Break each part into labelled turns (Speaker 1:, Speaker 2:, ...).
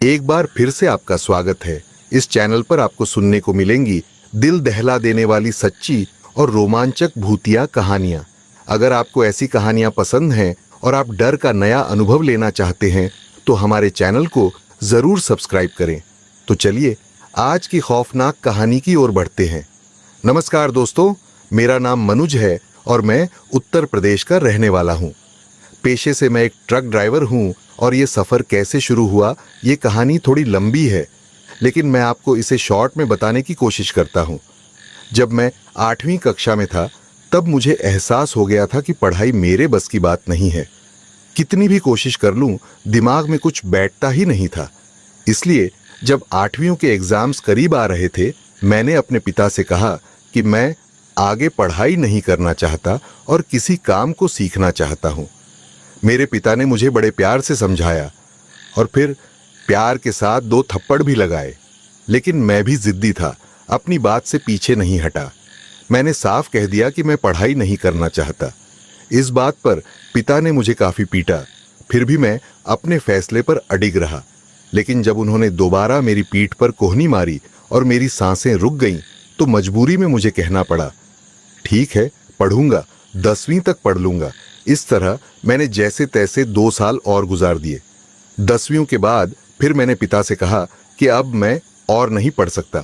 Speaker 1: एक बार फिर से आपका स्वागत है। इस चैनल पर आपको सुनने को मिलेंगी दिल दहला देने वाली सच्ची और रोमांचक भूतिया कहानियां। अगर आपको ऐसी कहानियां पसंद हैं और आप डर का नया अनुभव लेना चाहते हैं तो हमारे चैनल को जरूर सब्सक्राइब करें। तो चलिए आज की खौफनाक कहानी की ओर बढ़ते हैं। नमस्कार दोस्तों, मेरा नाम मनुज है और मैं उत्तर प्रदेश का रहने वाला हूँ। पेशे से मैं एक ट्रक ड्राइवर हूँ और ये सफ़र कैसे शुरू हुआ ये कहानी थोड़ी लंबी है, लेकिन मैं आपको इसे शॉर्ट में बताने की कोशिश करता हूँ। जब मैं 8वीं कक्षा में था तब मुझे एहसास हो गया था कि पढ़ाई मेरे बस की बात नहीं है। कितनी भी कोशिश कर लूँ दिमाग में कुछ बैठता ही नहीं था। इसलिए जब 8वीं के एग्ज़ाम्स करीब आ रहे थे मैंने अपने पिता से कहा कि मैं आगे पढ़ाई नहीं करना चाहता और किसी काम को सीखना चाहता हूँ। मेरे पिता ने मुझे बड़े प्यार से समझाया और फिर प्यार के साथ 2 थप्पड़ भी लगाए, लेकिन मैं भी जिद्दी था, अपनी बात से पीछे नहीं हटा। मैंने साफ कह दिया कि मैं पढ़ाई नहीं करना चाहता। इस बात पर पिता ने मुझे काफ़ी पीटा, फिर भी मैं अपने फैसले पर अडिग रहा। लेकिन जब उन्होंने दोबारा मेरी पीठ पर कोहनी मारी और मेरी सांसें रुक गईं तो मजबूरी में मुझे कहना पड़ा, ठीक है पढ़ूंगा, 10वीं तक पढ़ लूंगा। इस तरह मैंने जैसे तैसे 2 साल और गुजार दिए। 10वीं के बाद फिर मैंने पिता से कहा कि अब मैं और नहीं पढ़ सकता।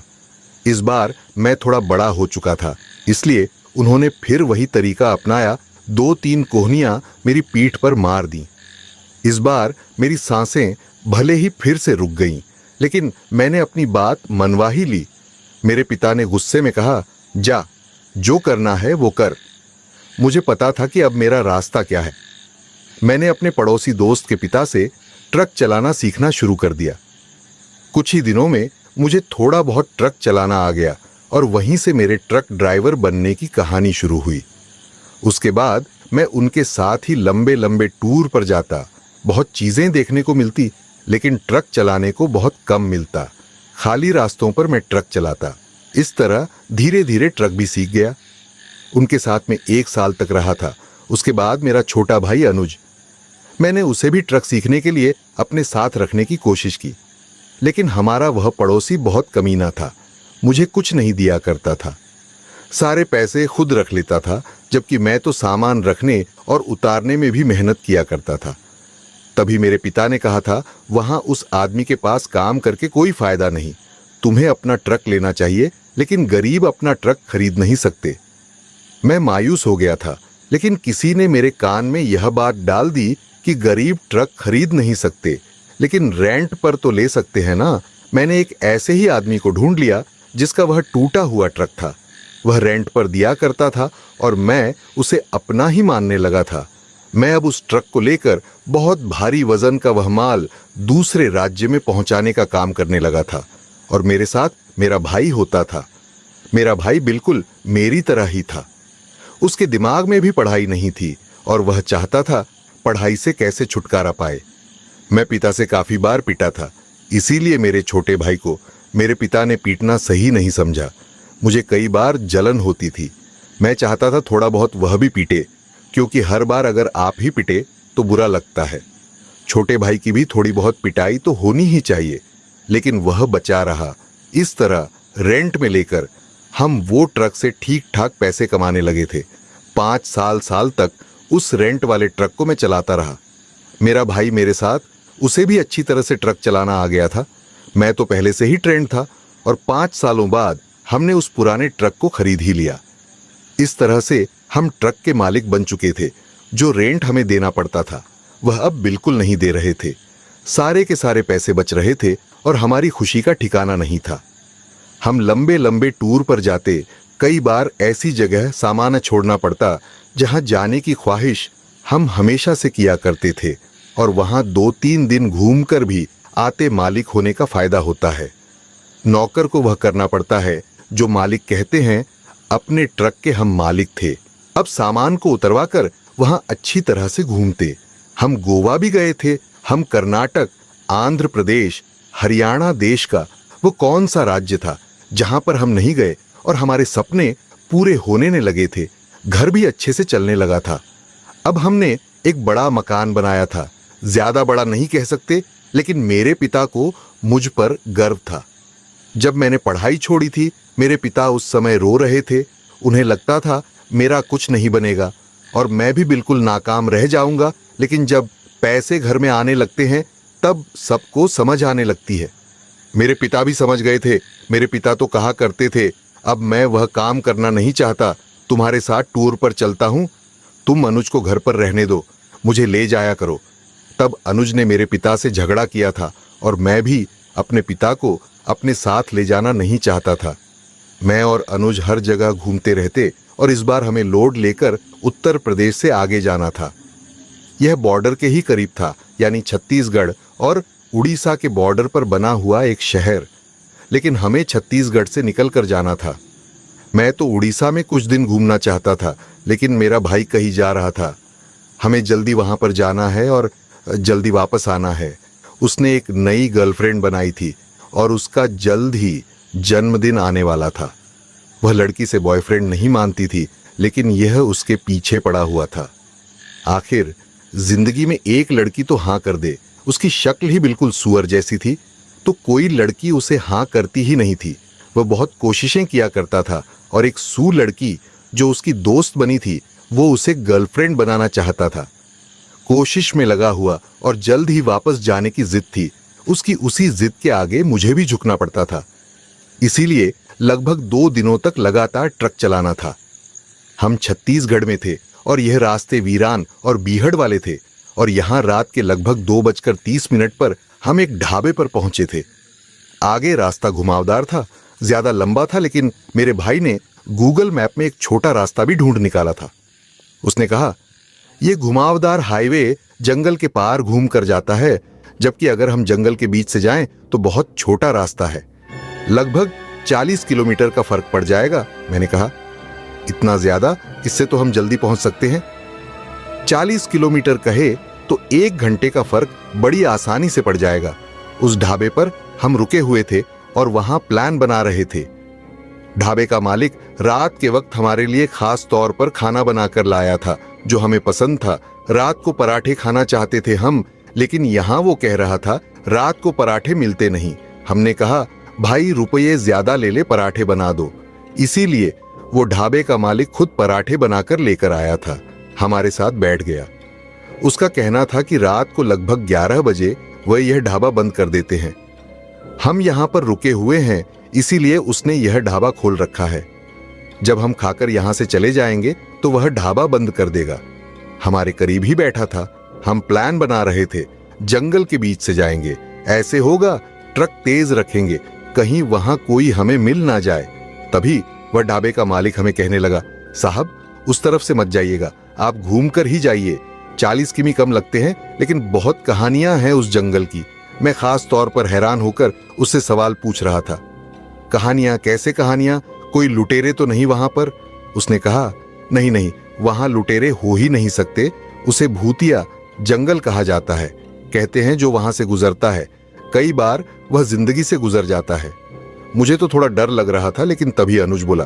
Speaker 1: इस बार मैं थोड़ा बड़ा हो चुका था, इसलिए उन्होंने फिर वही तरीका अपनाया। 2-3 कोहनियां मेरी पीठ पर मार दी। इस बार मेरी सांसें भले ही फिर से रुक गईं, लेकिन मैंने अपनी बात मनवा ही ली। मेरे पिता ने गुस्से में कहा, जा, जो करना है वो कर। मुझे पता था कि अब मेरा रास्ता क्या है। मैंने अपने पड़ोसी दोस्त के पिता से ट्रक चलाना सीखना शुरू कर दिया। कुछ ही दिनों में मुझे थोड़ा बहुत ट्रक चलाना आ गया और वहीं से मेरे ट्रक ड्राइवर बनने की कहानी शुरू हुई। उसके बाद मैं उनके साथ ही लंबे लंबे टूर पर जाता। बहुत चीजें देखने को मिलती, लेकिन ट्रक चलाने को बहुत कम मिलता। खाली रास्तों पर मैं ट्रक चलाता। इस तरह धीरे धीरे ट्रक भी सीख गया। उनके साथ में 1 साल तक रहा था। उसके बाद मेरा छोटा भाई अनुज, मैंने उसे भी ट्रक सीखने के लिए अपने साथ रखने की कोशिश की, लेकिन हमारा वह पड़ोसी बहुत कमीना था। मुझे कुछ नहीं दिया करता था, सारे पैसे खुद रख लेता था, जबकि मैं तो सामान रखने और उतारने में भी मेहनत किया करता था। तभी मेरे पिता ने कहा था, वहां उस आदमी के पास काम करके कोई फायदा नहीं, तुम्हें अपना ट्रक लेना चाहिए, लेकिन गरीब अपना ट्रक खरीद नहीं सकते। मैं मायूस हो गया था, लेकिन किसी ने मेरे कान में यह बात डाल दी कि गरीब ट्रक खरीद नहीं सकते, लेकिन रेंट पर तो ले सकते हैं ना। मैंने एक ऐसे ही आदमी को ढूंढ लिया जिसका वह टूटा हुआ ट्रक था। वह रेंट पर दिया करता था और मैं उसे अपना ही मानने लगा था। मैं अब उस ट्रक को लेकर बहुत भारी वजन का वह माल दूसरे राज्य में पहुंचाने का काम करने लगा था और मेरे साथ मेरा भाई होता था। मेरा भाई बिल्कुल मेरी तरह ही था। उसके दिमाग में भी पढ़ाई नहीं थी और वह चाहता था पढ़ाई से कैसे छुटकारा पाए। मैं पिता से काफी बार पिटा था, इसीलिए मेरे छोटे भाई को मेरे पिता ने पीटना सही नहीं समझा। मुझे कई बार जलन होती थी। मैं चाहता था थोड़ा बहुत वह भी पीटे, क्योंकि हर बार अगर आप ही पिटे तो बुरा लगता है। छोटे भाई की भी थोड़ी बहुत पिटाई तो होनी ही चाहिए, लेकिन वह बचा रहा। इस तरह रेंट में लेकर हम वो ट्रक से ठीक ठाक पैसे कमाने लगे थे। 5 साल तक उस रेंट वाले ट्रक को मैं चलाता रहा। मेरा भाई मेरे साथ, उसे भी अच्छी तरह से ट्रक चलाना आ गया था। मैं तो पहले से ही ट्रेंड था और 5 सालों बाद हमने उस पुराने ट्रक को खरीद ही लिया। इस तरह से हम ट्रक के मालिक बन चुके थे। जो रेंट हमें देना पड़ता था वह अब बिल्कुल नहीं दे रहे थे। सारे के सारे पैसे बच रहे थे और हमारी खुशी का ठिकाना नहीं था। हम लंबे लंबे टूर पर जाते। कई बार ऐसी जगह सामान छोड़ना पड़ता जहां जाने की ख्वाहिश हम हमेशा से किया करते थे, और वहां 2-3 दिन घूमकर भी आते मालिक होने का फायदा होता है। नौकर को वह करना पड़ता है जो मालिक कहते हैं। अपने ट्रक के हम मालिक थे। अब सामान को उतरवा कर वहां अच्छी तरह से घूमते। हम गोवा भी गए थे। हम कर्नाटक, आंध्र प्रदेश, हरियाणा देश का वो कौन सा राज्य था जहां पर हम नहीं गए और हमारे सपने पूरे होने ने लगे थे। घर भी अच्छे से चलने लगा था। अब हमने एक बड़ा मकान बनाया था। ज्यादा बड़ा नहीं कह सकते, लेकिन मेरे पिता को मुझ पर गर्व था। जब मैंने पढ़ाई छोड़ी थी, मेरे पिता उस समय रो रहे थे। उन्हें लगता था मेरा कुछ नहीं बनेगा और मैं भी बिल्कुल नाकाम रह जाऊंगा। लेकिन जब पैसे घर में आने लगते हैं तब सबको समझ आने लगती है। मेरे पिता भी समझ गए थे। मेरे पिता तो कहा करते थे, अब मैं वह काम करना नहीं चाहता, तुम्हारे साथ टूर पर चलता हूं, तुम अनुज को घर पर रहने दो, मुझे ले जाया करो। तब अनुज ने मेरे पिता से झगड़ा किया था और मैं भी अपने पिता को अपने साथ ले जाना नहीं चाहता था। मैं और अनुज हर जगह घूमते रहते और इस बार हमें लोड लेकर उत्तर प्रदेश से आगे जाना था। यह बॉर्डर के ही करीब था, यानी छत्तीसगढ़ और उड़ीसा के बॉर्डर पर बना हुआ एक शहर। लेकिन हमें छत्तीसगढ़ से निकलकर जाना था। मैं तो उड़ीसा में कुछ दिन घूमना चाहता था, लेकिन मेरा भाई कहीं जा रहा था। हमें जल्दी वहां पर जाना है और जल्दी वापस आना है। उसने एक नई गर्लफ्रेंड बनाई थी और उसका जल्द ही जन्मदिन आने वाला था। वह लड़की से बॉयफ्रेंड नहीं मानती थी, लेकिन यह उसके पीछे पड़ा हुआ था। आखिर जिंदगी में एक लड़की तो हाँ कर दे। उसकी शक्ल ही बिल्कुल सुअर जैसी थी, तो कोई लड़की उसे हाँ करती ही नहीं थी। वह बहुत कोशिशें किया करता था और एक सू लड़की जो उसकी दोस्त बनी थी, वो उसे गर्लफ्रेंड बनाना चाहता था। कोशिश में लगा हुआ और जल्द ही वापस जाने की जिद थी। उसकी उसी जिद के आगे मुझे भी झुकना पड़ता था। इसीलिए लगभग 2 दिनों तक लगातार ट्रक चलाना था। हम छत्तीसगढ़ में थे और यह रास्ते वीरान और बीहड़ वाले थे और यहाँ रात के लगभग 2:30 पर हम एक ढाबे पर पहुंचे थे। आगे रास्ता घुमावदार था, ज्यादा लंबा था, लेकिन मेरे भाई ने गूगल मैप में एक छोटा रास्ता भी ढूंढ निकाला था। उसने कहा, यह घुमावदार हाईवे जंगल के पार घूम कर जाता है, जबकि अगर हम जंगल के बीच से जाएं तो बहुत छोटा रास्ता है, लगभग 40 किलोमीटर का फर्क पड़ जाएगा। मैंने कहा, इतना ज्यादा? इससे तो हम जल्दी पहुंच सकते हैं। 40 किलोमीटर कहे तो 1 घंटे का फर्क बड़ी आसानी से पड़ जाएगा। उस ढाबे पर हम रुके हुए थे और वहां प्लान बना रहे थे। ढाबे का मालिक रात के वक्त हमारे लिए खास तौर पर खाना बनाकर लाया था, जो हमें पसंद था। रात को पराठे खाना चाहते थे हम, लेकिन यहां वो कह रहा था रात को पराठे मिलते नहीं। हमने कहा, भाई रुपये ज्यादा ले ले, पराठे बना दो। इसीलिए वो ढाबे का मालिक खुद पराठे बनाकर लेकर आया था, हमारे साथ बैठ गया। उसका कहना था कि रात को लगभग 11 बजे वह यह ढाबा बंद कर देते हैं। हम यहाँ पर रुके हुए हैं, इसीलिए उसने यह ढाबा खोल रखा है। जब हम खाकर यहाँ से चले जाएंगे तो वह ढाबा बंद कर देगा। हमारे करीब ही बैठा था। हम प्लान बना रहे थे, जंगल के बीच से जाएंगे। ऐसे होगा, ट्रक तेज रखेंगे, कहीं वहां कोई हमें मिल ना जाए। तभी वह ढाबे का मालिक हमें कहने लगा, साहब उस तरफ से मत जाइएगा, आप घूम कर ही जाइए। 40 किमी कम लगते हैं, लेकिन बहुत कहानियां हैं उस जंगल की। मैं खास तौर पर हैरान होकर उससे सवाल पूछ रहा था, कहानियां? कैसे कहानियां? कोई लुटेरे तो नहीं वहां पर? उसने कहा, नहीं नहीं, वहां लुटेरे हो ही नहीं सकते। उसे भूतिया जंगल कहा जाता है। कहते हैं जो वहां से गुजरता है, कई बार वह जिंदगी से गुजर जाता है। मुझे तो थोड़ा डर लग रहा था, लेकिन तभी अनुज बोला,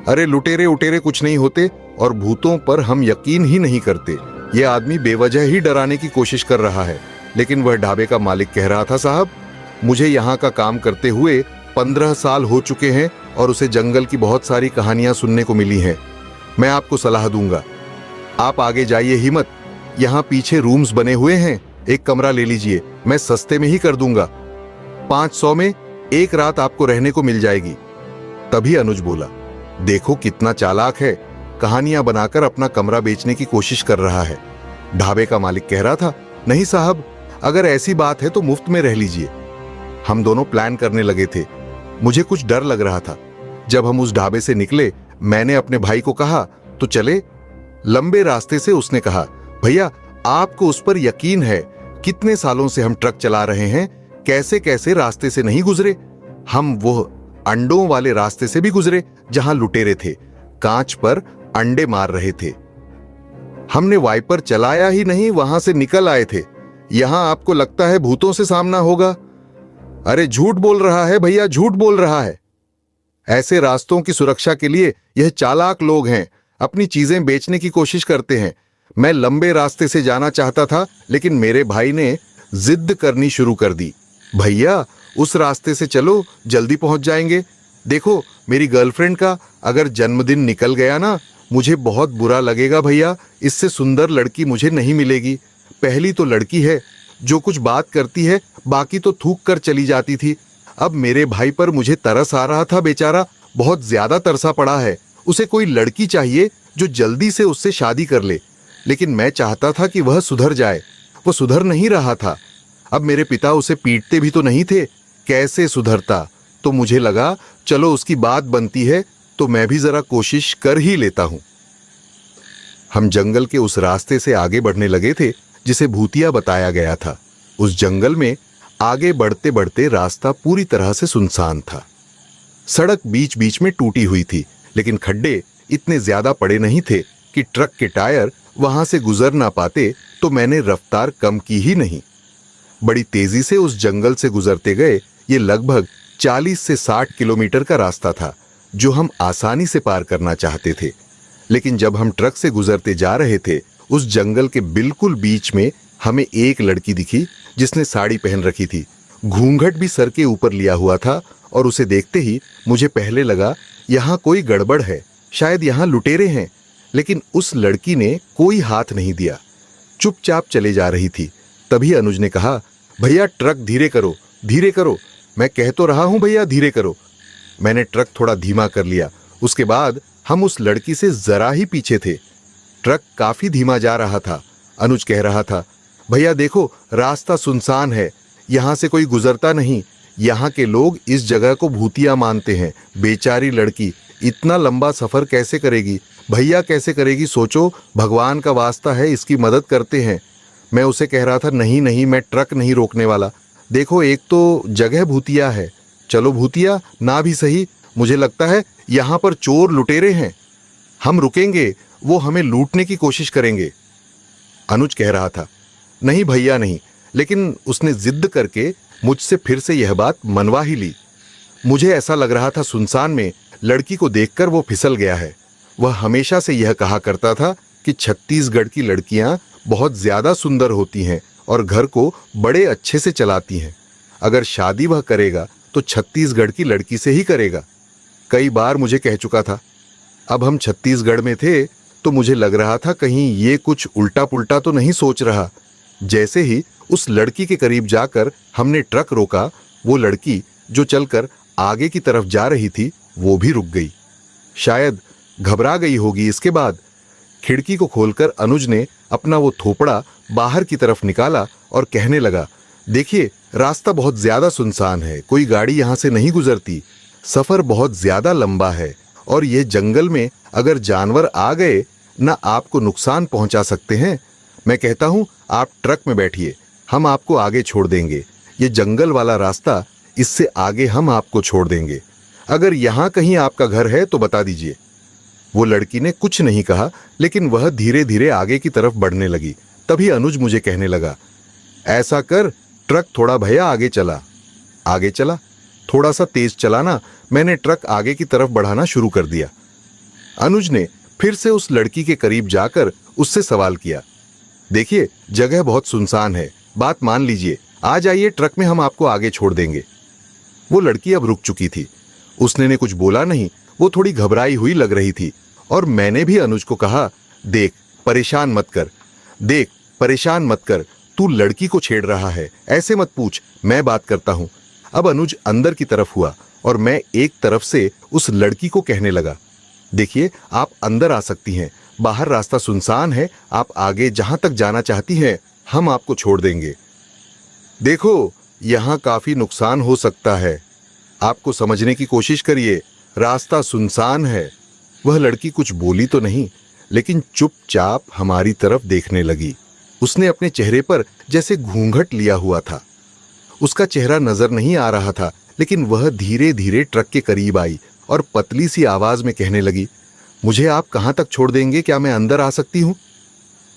Speaker 1: अरे लुटेरे उटेरे कुछ नहीं होते और भूतों पर हम यकीन ही नहीं करते। यह आदमी बेवजह ही डराने की कोशिश कर रहा है। लेकिन वह ढाबे का मालिक कह रहा था, साहब मुझे यहाँ का काम करते हुए 15 साल हो चुके हैं और उसे जंगल की बहुत सारी कहानियां सुनने को मिली हैं। मैं आपको सलाह दूंगा, आप आगे जाइए ही मत। यहाँ पीछे रूम्स बने हुए हैं, एक कमरा ले लीजिए, मैं सस्ते में ही कर दूंगा। 500 में 1 रात आपको रहने को मिल जाएगी। तभी अनुज बोला, देखो कितना चालाक है, कहानियां बनाकर अपना कमरा बेचने की कोशिश कर रहा है। ढाबे का मालिक कह रहा था, नहीं साहब, अगर ऐसी बात है तो मुफ्त में रह लीजिए। हम दोनों प्लान करने लगे थे। मुझे कुछ डर लग रहा था। जब हम उस ढाबे से निकले, मैंने अपने भाई को कहा, तो चले। लंबे रास्ते से उसने कहा, भैया आपको उस पर यकीन है? कितने सालों से हम ट्रक चला रहे हैं, कैसे कैसे रास्ते से नहीं गुजरे। हम वो अंडों वाले रास्ते से भी गुजरे जहां लुटेरे थे, कांच पर अंडे मार रहे थे। हमने वाइपर चलाया ही नहीं, वहां से निकल आए थे। यहां आपको लगता है भूतों से सामना होगा? अरे झूठ बोल रहा है भैया, झूठ बोल रहा है। ऐसे रास्तों की सुरक्षा के लिए यह चालाक लोग हैं, अपनी चीजें बेचने की कोशिश करते हैं। मैं लंबे रास्ते से जाना चाहता था, लेकिन मेरे भाई ने जिद करनी शुरू कर दी। भैया उस रास्ते से चलो, जल्दी पहुंच जाएंगे। देखो मेरी गर्लफ्रेंड का अगर जन्मदिन निकल गया ना, मुझे बहुत बुरा लगेगा भैया। इससे सुंदर लड़की मुझे नहीं मिलेगी। पहली तो लड़की है, जो कुछ बात करती है बाकी तो थूक कर चली जाती थी। अब मेरे भाई पर मुझे तरस आ रहा था, बेचारा बहुत ज्यादा तरसा पड़ा है। उसे कोई लड़की चाहिए जो जल्दी से उससे शादी कर ले, लेकिन मैं चाहता था कि वह सुधर जाए। वो सुधर नहीं रहा था। अब मेरे पिता उसे पीटते भी तो नहीं थे, कैसे सुधरता। तो मुझे लगा चलो उसकी बात बनती है तो मैं भी जरा कोशिश कर ही लेता हूं। हम जंगल के उस रास्ते से आगे बढ़ने लगे थे जिसे भूतिया बताया गया था। उस जंगल में आगे बढ़ते बढ़ते रास्ता पूरी तरह से सुनसान था। सड़क बीच बीच में टूटी हुई थी, लेकिन खड्डे इतने ज्यादा पड़े नहीं थे कि ट्रक के टायर वहां से गुजर ना पाते, तो मैंने रफ्तार कम की ही नहीं। बड़ी तेजी से उस जंगल से गुजरते गए। ये लगभग 40 से 60 किलोमीटर का रास्ता था जो हम आसानी से पार करना चाहते थे। लेकिन जब हम ट्रक से गुजरते जा रहे थे, उस जंगल के बिल्कुल बीच में हमें एक लड़की दिखी जिसने साड़ी पहन रखी थी, घूंघट भी सर के ऊपर लिया हुआ था। और उसे देखते ही मुझे पहले लगा यहां कोई गड़बड़ है, शायद यहां लुटेरे हैं। लेकिन उस लड़की ने कोई हाथ नहीं दिया, चुपचाप चले जा रही थी। तभी अनुज ने कहा, भैया ट्रक धीरे करो, धीरे करो। मैं कह तो रहा हूं भैया धीरे करो। मैंने ट्रक थोड़ा धीमा कर लिया। उसके बाद हम उस लड़की से जरा ही पीछे थे। ट्रक काफी धीमा जा रहा था। अनुज कह रहा था, भैया देखो रास्ता सुनसान है, यहां से कोई गुजरता नहीं। यहाँ के लोग इस जगह को भूतिया मानते हैं। बेचारी लड़की इतना लंबा सफर कैसे करेगी भैया, कैसे करेगी? सोचो, भगवान का वास्ता है, इसकी मदद करते हैं। मैं उसे कह रहा था, नहीं नहीं, मैं ट्रक नहीं रोकने वाला। देखो एक तो जगह भूतिया है। चलो भूतिया ना भी सही, मुझे लगता है यहां पर चोर लुटेरे हैं, हम रुकेंगे, वो हमें लूटने की कोशिश करेंगे। अनुज कह रहा था, नहीं भैया नहीं। लेकिन उसने जिद करके मुझसे फिर से यह बात मनवा ही ली। मुझे ऐसा लग रहा था सुनसान में लड़की को देखकर वो फिसल गया है। वह हमेशा से यह कहा करता था कि छत्तीसगढ़ की लड़कियां बहुत ज्यादा सुंदर होती हैं और घर को बड़े अच्छे से चलाती हैं। अगर शादी वह करेगा तो छत्तीसगढ़ की लड़की से ही करेगा। कई बार मुझे कह चुका था। अब हम छत्तीसगढ़ में थे तो मुझे लग रहा था कहीं ये कुछ उल्टा पुल्टा तो नहीं सोच रहा। जैसे ही उस लड़की के करीब जाकर हमने ट्रक रोका, वो लड़की जो चलकर आगे की तरफ जा रही थी वो भी रुक गई। शायद घबरा गई होगी। इसके बाद खिड़की को खोलकर अनुज ने अपना वो थोपड़ा बाहर की तरफ निकाला और कहने लगा, देखिए रास्ता बहुत ज्यादा सुनसान है, कोई गाड़ी यहां से नहीं गुजरती। सफर बहुत ज्यादा लंबा है और ये जंगल में अगर जानवर आ गए ना आपको नुकसान पहुंचा सकते हैं। मैं कहता हूं आप ट्रक में बैठिए, हम आपको आगे छोड़ देंगे। ये जंगल वाला रास्ता, इससे आगे हम आपको छोड़ देंगे। अगर यहां कहीं आपका घर है तो बता दीजिए। वो लड़की ने कुछ नहीं कहा, लेकिन वह धीरे धीरे आगे की तरफ बढ़ने लगी। तभी अनुज मुझे कहने लगा, ऐसा कर, ट्रक थोड़ा भैया आगे चला। आगे चला, थोड़ा सा तेज चला ना। मैंने ट्रक आगे की तरफ बढ़ाना शुरू कर दिया। अनुज ने फिर से उस लड़की के करीब जाकर उससे सवाल किया, देखिए जगह बहुत सुनसान है, बात मान लीजिए, आ जाइए ट्रक में, हम आपको आगे छोड़ देंगे। वो लड़की अब रुक चुकी थी। उसने ने कुछ बोला नहीं। वो थोड़ी घबराई हुई लग रही थी। और मैंने भी अनुज को कहा, देख परेशान मत कर, देख परेशान मत कर, तू लड़की को छेड़ रहा है, ऐसे मत पूछ, मैं बात करता हूं। अब अनुज अंदर की तरफ हुआ और मैं एक तरफ से उस लड़की को कहने लगा, देखिए आप अंदर आ सकती हैं, बाहर रास्ता सुनसान है, आप आगे जहां तक जाना चाहती हैं हम आपको छोड़ देंगे। देखो यहां काफी नुकसान हो सकता है, आपको समझने की कोशिश करिए, रास्ता सुनसान है। वह लड़की कुछ बोली तो नहीं, लेकिन चुपचाप हमारी तरफ देखने लगी। उसने अपने चेहरे पर जैसे घूंघट लिया हुआ था। उसका चेहरा नजर नहीं आ रहा था, लेकिन वह धीरे धीरे ट्रक के करीब आई और पतली सी आवाज में कहने लगी, मुझे आप कहां तक छोड़ देंगे, क्या मैं अंदर आ सकती हूं?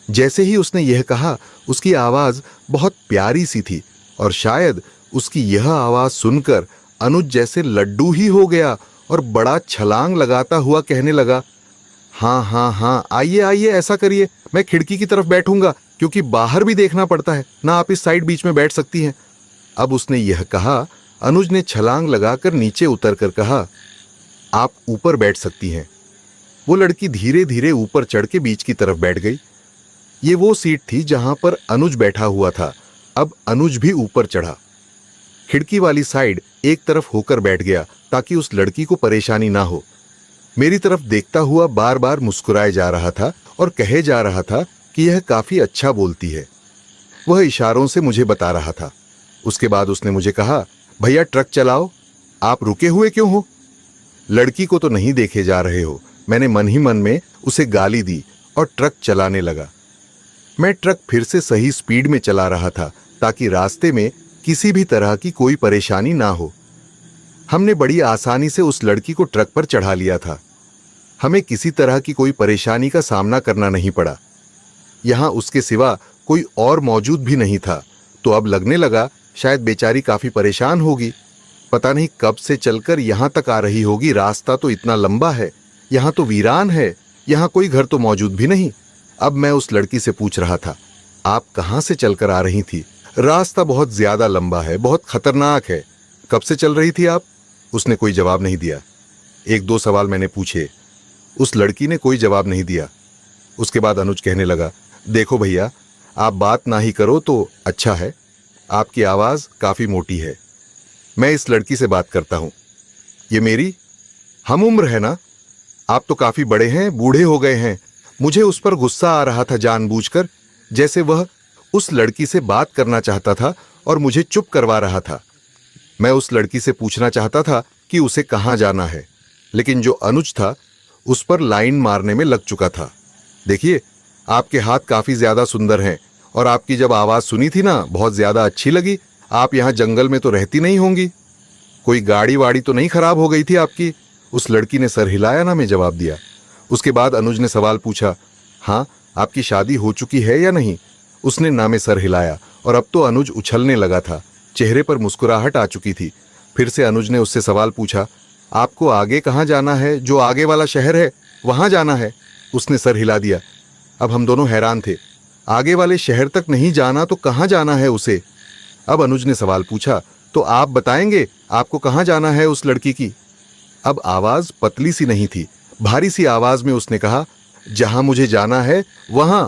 Speaker 1: जैसे ही उसने यह कहा, उसकी आवाज बहुत प्यारी सी थी और शायद उसकी यह आवाज सुनकर अनुज जैसे लड्डू ही हो गया और बड़ा छलांग लगाता हुआ कहने लगा, हाँ हाँ हाँ, आइए आइए, ऐसा करिए, मैं खिड़की की तरफ बैठूंगा, क्योंकि बाहर भी देखना पड़ता है ना, आप इस साइड बीच में बैठ सकती हैं। अब उसने यह कहा, अनुज ने छलांग लगाकर नीचे उतरकर कहा, आप ऊपर बैठ सकती हैं। वो लड़की धीरे धीरे ऊपर चढ़ के बीच की तरफ बैठ गई। ये वो सीट थी जहां पर अनुज बैठा हुआ था। अब अनुज भी ऊपर चढ़ा। खिड़की वाली साइड एक तरफ होकर बैठ गया ताकि उस लड़की को परेशानी ना हो। मेरी तरफ देखता हुआ बार बार मुस्कुराए जा रहा था और कहे जा रहा था कि यह काफी अच्छा बोलती है। वह इशारों से मुझे बता रहा था। उसके बाद उसने मुझे कहा, भैया ट्रक चलाओ, आप रुके हुए क्यों हो? लड़की को तो नहीं देखे जा रहे हो? मैंने मन ही मन में उसे गाली दी और ट्रक चलाने लगा। मैं ट्रक फिर से सही स्पीड में चला रहा था ताकि रास्ते में किसी भी तरह की कोई परेशानी ना हो। हमने बड़ी आसानी से उस लड़की को ट्रक पर चढ़ा लिया था। हमें किसी तरह की कोई परेशानी का सामना करना नहीं पड़ा। यहां उसके सिवा कोई और मौजूद भी नहीं था, तो अब लगने लगा शायद बेचारी काफी परेशान होगी। पता नहीं कब से चलकर यहां तक आ रही होगी। रास्ता तो इतना लंबा है, यहां तो वीरान है, यहां कोई घर तो मौजूद भी नहीं। अब मैं उस लड़की से पूछ रहा था, आप कहां से चलकर आ रही थी? रास्ता बहुत ज्यादा लंबा है, बहुत खतरनाक है। कब से चल रही थी आप? उसने कोई जवाब नहीं दिया। एक दो सवाल मैंने पूछे, उस लड़की ने कोई जवाब नहीं दिया। उसके बाद अनुज कहने लगा, देखो भैया, आप बात ना ही करो तो अच्छा है। आपकी आवाज काफी मोटी है। मैं इस लड़की से बात करता हूं। ये मेरी हम उम्र है ना? आप तो काफी बड़े हैं, बूढ़े हो गए हैं। मुझे उस पर गुस्सा आ रहा था जानबूझकर, जैसे वह उस लड़की से बात करना चाहता था और मुझे चुप करवा रहा था। मैं उस लड़की से पूछना चाहता था कि उसे कहां जाना है, लेकिन जो अनुज था उस पर लाइन मारने में लग चुका था। देखिए, आपके हाथ काफी ज्यादा सुंदर हैं और आपकी जब आवाज सुनी थी ना, बहुत ज्यादा अच्छी लगी। आप यहां जंगल में तो रहती नहीं होंगी, कोई गाड़ी वाड़ी तो नहीं खराब हो गई थी आपकी? उस लड़की ने सर हिलाया ना, मैं जवाब दिया। उसके बाद अनुज ने सवाल पूछा, हाँ, आपकी शादी हो चुकी है या नहीं? उसने ना में सर हिलाया और अब तो अनुज उछलने लगा था। चेहरे पर मुस्कुराहट आ चुकी थी। फिर से अनुज ने उससे सवाल पूछा, आपको आगे कहाँ जाना है? जो आगे वाला शहर है वहां जाना है? उसने सर हिला दिया। अब हम दोनों हैरान थे। आगे वाले शहर तक नहीं जाना तो कहाँ जाना है उसे? अब अनुज ने सवाल पूछा, तो आप बताएंगे आपको कहाँ जाना है उस लड़की की? अब आवाज पतली सी नहीं थी, भारी सी आवाज में उसने कहा, जहां मुझे जाना है वहां।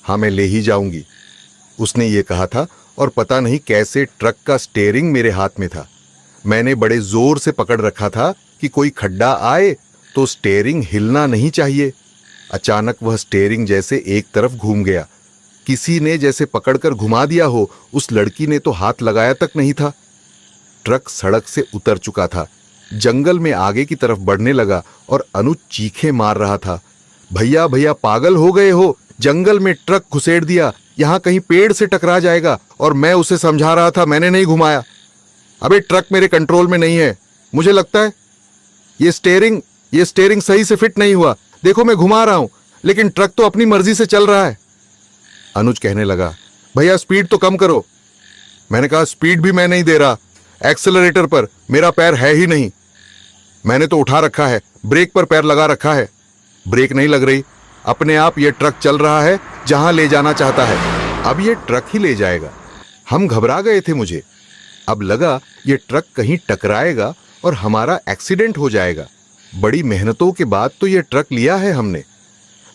Speaker 1: हाँ, मैं ले ही जाऊंगी। उसने ये कहा था और पता नहीं कैसे ट्रक का स्टीयरिंग मेरे हाथ में था। मैंने बड़े जोर से पकड़ रखा था कि कोई खड्डा आए तो स्टीयरिंग हिलना नहीं चाहिए। अचानक वह स्टीयरिंग जैसे एक तरफ घूम गया। किसी ने जैसे पकड़कर घुमा दिया हो। उस लड़की ने तो हाथ लगाया तक नहीं था। ट्रक सड़क से उतर चुका था, जंगल में आगे की तरफ बढ़ने लगा और अनुज चीखें मार रहा था, भैया भैया पागल हो गए हो, जंगल में ट्रक घुसेड़ दिया, यहां कहीं पेड़ से टकरा जाएगा। और मैं उसे समझा रहा था, मैंने नहीं घुमाया। अबे ट्रक मेरे कंट्रोल में नहीं है, मुझे लगता है ये स्टीयरिंग सही से फिट नहीं हुआ। देखो मैं घुमा रहा हूं लेकिन ट्रक तो अपनी मर्जी से चल रहा है। अनुज कहने लगा, भैया स्पीड तो कम करो। मैंने कहा, स्पीड भी मैं नहीं दे रहा, एक्सेलरेटर पर मेरा पैर है ही नहीं। मैंने तो उठा रखा है, ब्रेक पर पैर लगा रखा है। ब्रेक नहीं लग रही, अपने आप ये ट्रक चल रहा है जहां ले जाना चाहता है। अब ये ट्रक ही ले जाएगा। हम घबरा गए थे। मुझे अब लगा ये ट्रक कहीं टकराएगा और हमारा एक्सीडेंट हो जाएगा। बड़ी मेहनतों के बाद तो ये ट्रक लिया है हमने।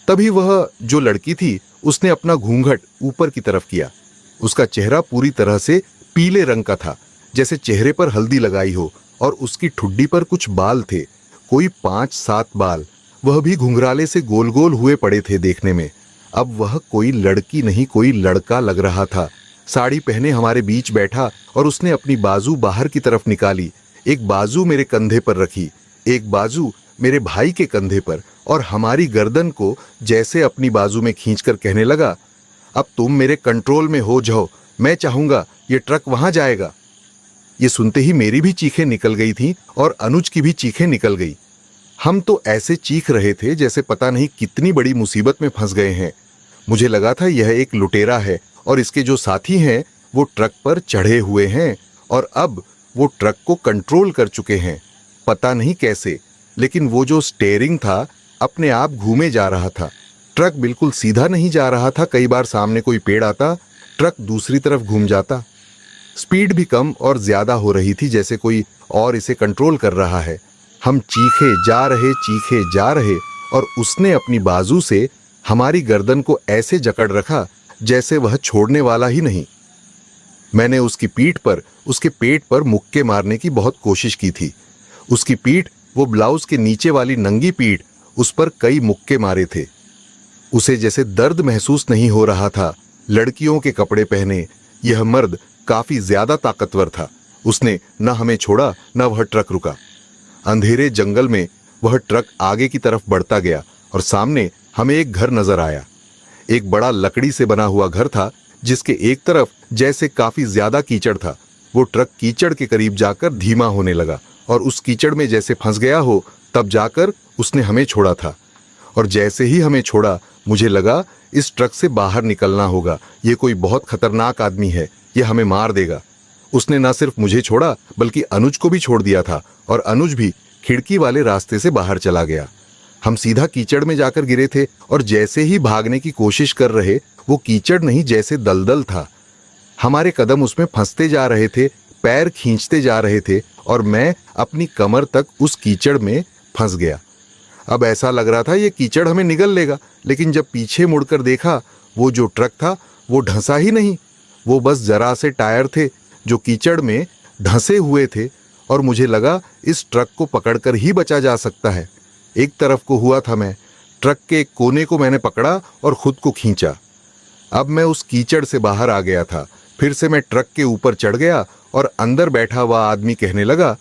Speaker 1: तभी वह जो लड़की थी उसने अपना घूंघट ऊपर की तरफ किया। उसका चेहरा पूरी तरह से पीले रंग का था, जैसे चेहरे पर हल्दी लगाई हो, और उसकी ठुड्डी पर कुछ बाल थे, कोई 5-7 बाल। वह भी घुंघराले से गोल गोल हुए पड़े थे देखने में। अब वह कोई लड़की नहीं, कोई लड़का लग रहा था। साड़ी पहने हमारे बीच बैठा और उसने अपनी बाजू बाहर की तरफ निकाली। एक बाजू मेरे कंधे पर रखी, एक बाजू मेरे भाई के कंधे पर, और हमारी गर्दन को जैसे अपनी बाजू में खींचकर कहने लगा, अब तुम मेरे कंट्रोल में हो जाओ, मैं चाहूंगा ये ट्रक वहां जाएगा। ये सुनते ही मेरी भी चीखें निकल गई थीं और अनुज की भी चीखें निकल गई। हम तो ऐसे चीख रहे थे जैसे पता नहीं कितनी बड़ी मुसीबत में फंस गए हैं। मुझे लगा था यह एक लुटेरा है और इसके जो साथी हैं वो ट्रक पर चढ़े हुए हैं और अब वो ट्रक को कंट्रोल कर चुके हैं। पता नहीं कैसे, लेकिन वो जो स्टीयरिंग था अपने आप घूमे जा रहा था। ट्रक बिल्कुल सीधा नहीं जा रहा था। कई बार सामने कोई पेड़ आता, ट्रक दूसरी तरफ घूम जाता। स्पीड भी कम और ज्यादा हो रही थी, जैसे कोई और इसे कंट्रोल कर रहा है। हम चीखे जा रहे और उसने अपनी बाजू से हमारी गर्दन को ऐसे जकड़ रखा जैसे वह छोड़ने वाला ही नहीं। मैंने उसकी पीठ पर, उसके पेट पर मुक्के मारने की बहुत कोशिश की थी। उसकी पीठ, वो ब्लाउज के नीचे वाली नंगी पीठ, उस पर कई मुक्के मारे थे। उसे जैसे दर्द महसूस नहीं हो रहा था। लड़कियों के कपड़े पहने यह मर्द काफी ज्यादा ताकतवर था। उसने न हमें छोड़ा, न वह ट्रक रुका। अंधेरे जंगल में वह ट्रक आगे की तरफ बढ़ता गया और सामने हमें एक घर नजर आया। एक बड़ा लकड़ी से बना हुआ घर था, जिसके एक तरफ जैसे काफी ज्यादा कीचड़ था। वो ट्रक कीचड़ के करीब जाकर धीमा होने लगा और उस कीचड़ में जैसे फंस गया हो, तब जाकर उसने हमें छोड़ा था। और जैसे ही हमें छोड़ा, मुझे लगा इस ट्रक से बाहर निकलना होगा। ये कोई बहुत खतरनाक आदमी है, ये हमें मार देगा। उसने न सिर्फ मुझे छोड़ा बल्कि अनुज को भी छोड़ दिया था और अनुज भी खिड़की वाले रास्ते से बाहर चला गया। हम सीधा कीचड़ में जाकर गिरे थे और जैसे ही भागने की कोशिश कर रहे, वो कीचड़ नहीं जैसे दलदल था। हमारे कदम उसमें फंसते जा रहे थे, पैर खींचते जा रहे थे और मैं अपनी कमर तक उस कीचड़ में फंस गया। अब ऐसा लग रहा था ये कीचड़ हमें निगल लेगा, लेकिन जब पीछे मुड़कर देखा, वो जो ट्रक था वो ढंसा ही नहीं। वो बस जरा से टायर थे जो कीचड़ में ढंसे हुए थे और मुझे लगा इस ट्रक को पकड़कर ही बचा जा सकता है। एक तरफ को हुआ था मैं, ट्रक के एक कोने को मैंने पकड़ा और खुद को खींचा। अब मैं उस कीचड़ से बाहर आ गया था। फिर से मैं ट्रक के ऊपर चढ़ गया और अंदर बैठा हुआ आदमी कहने लगा,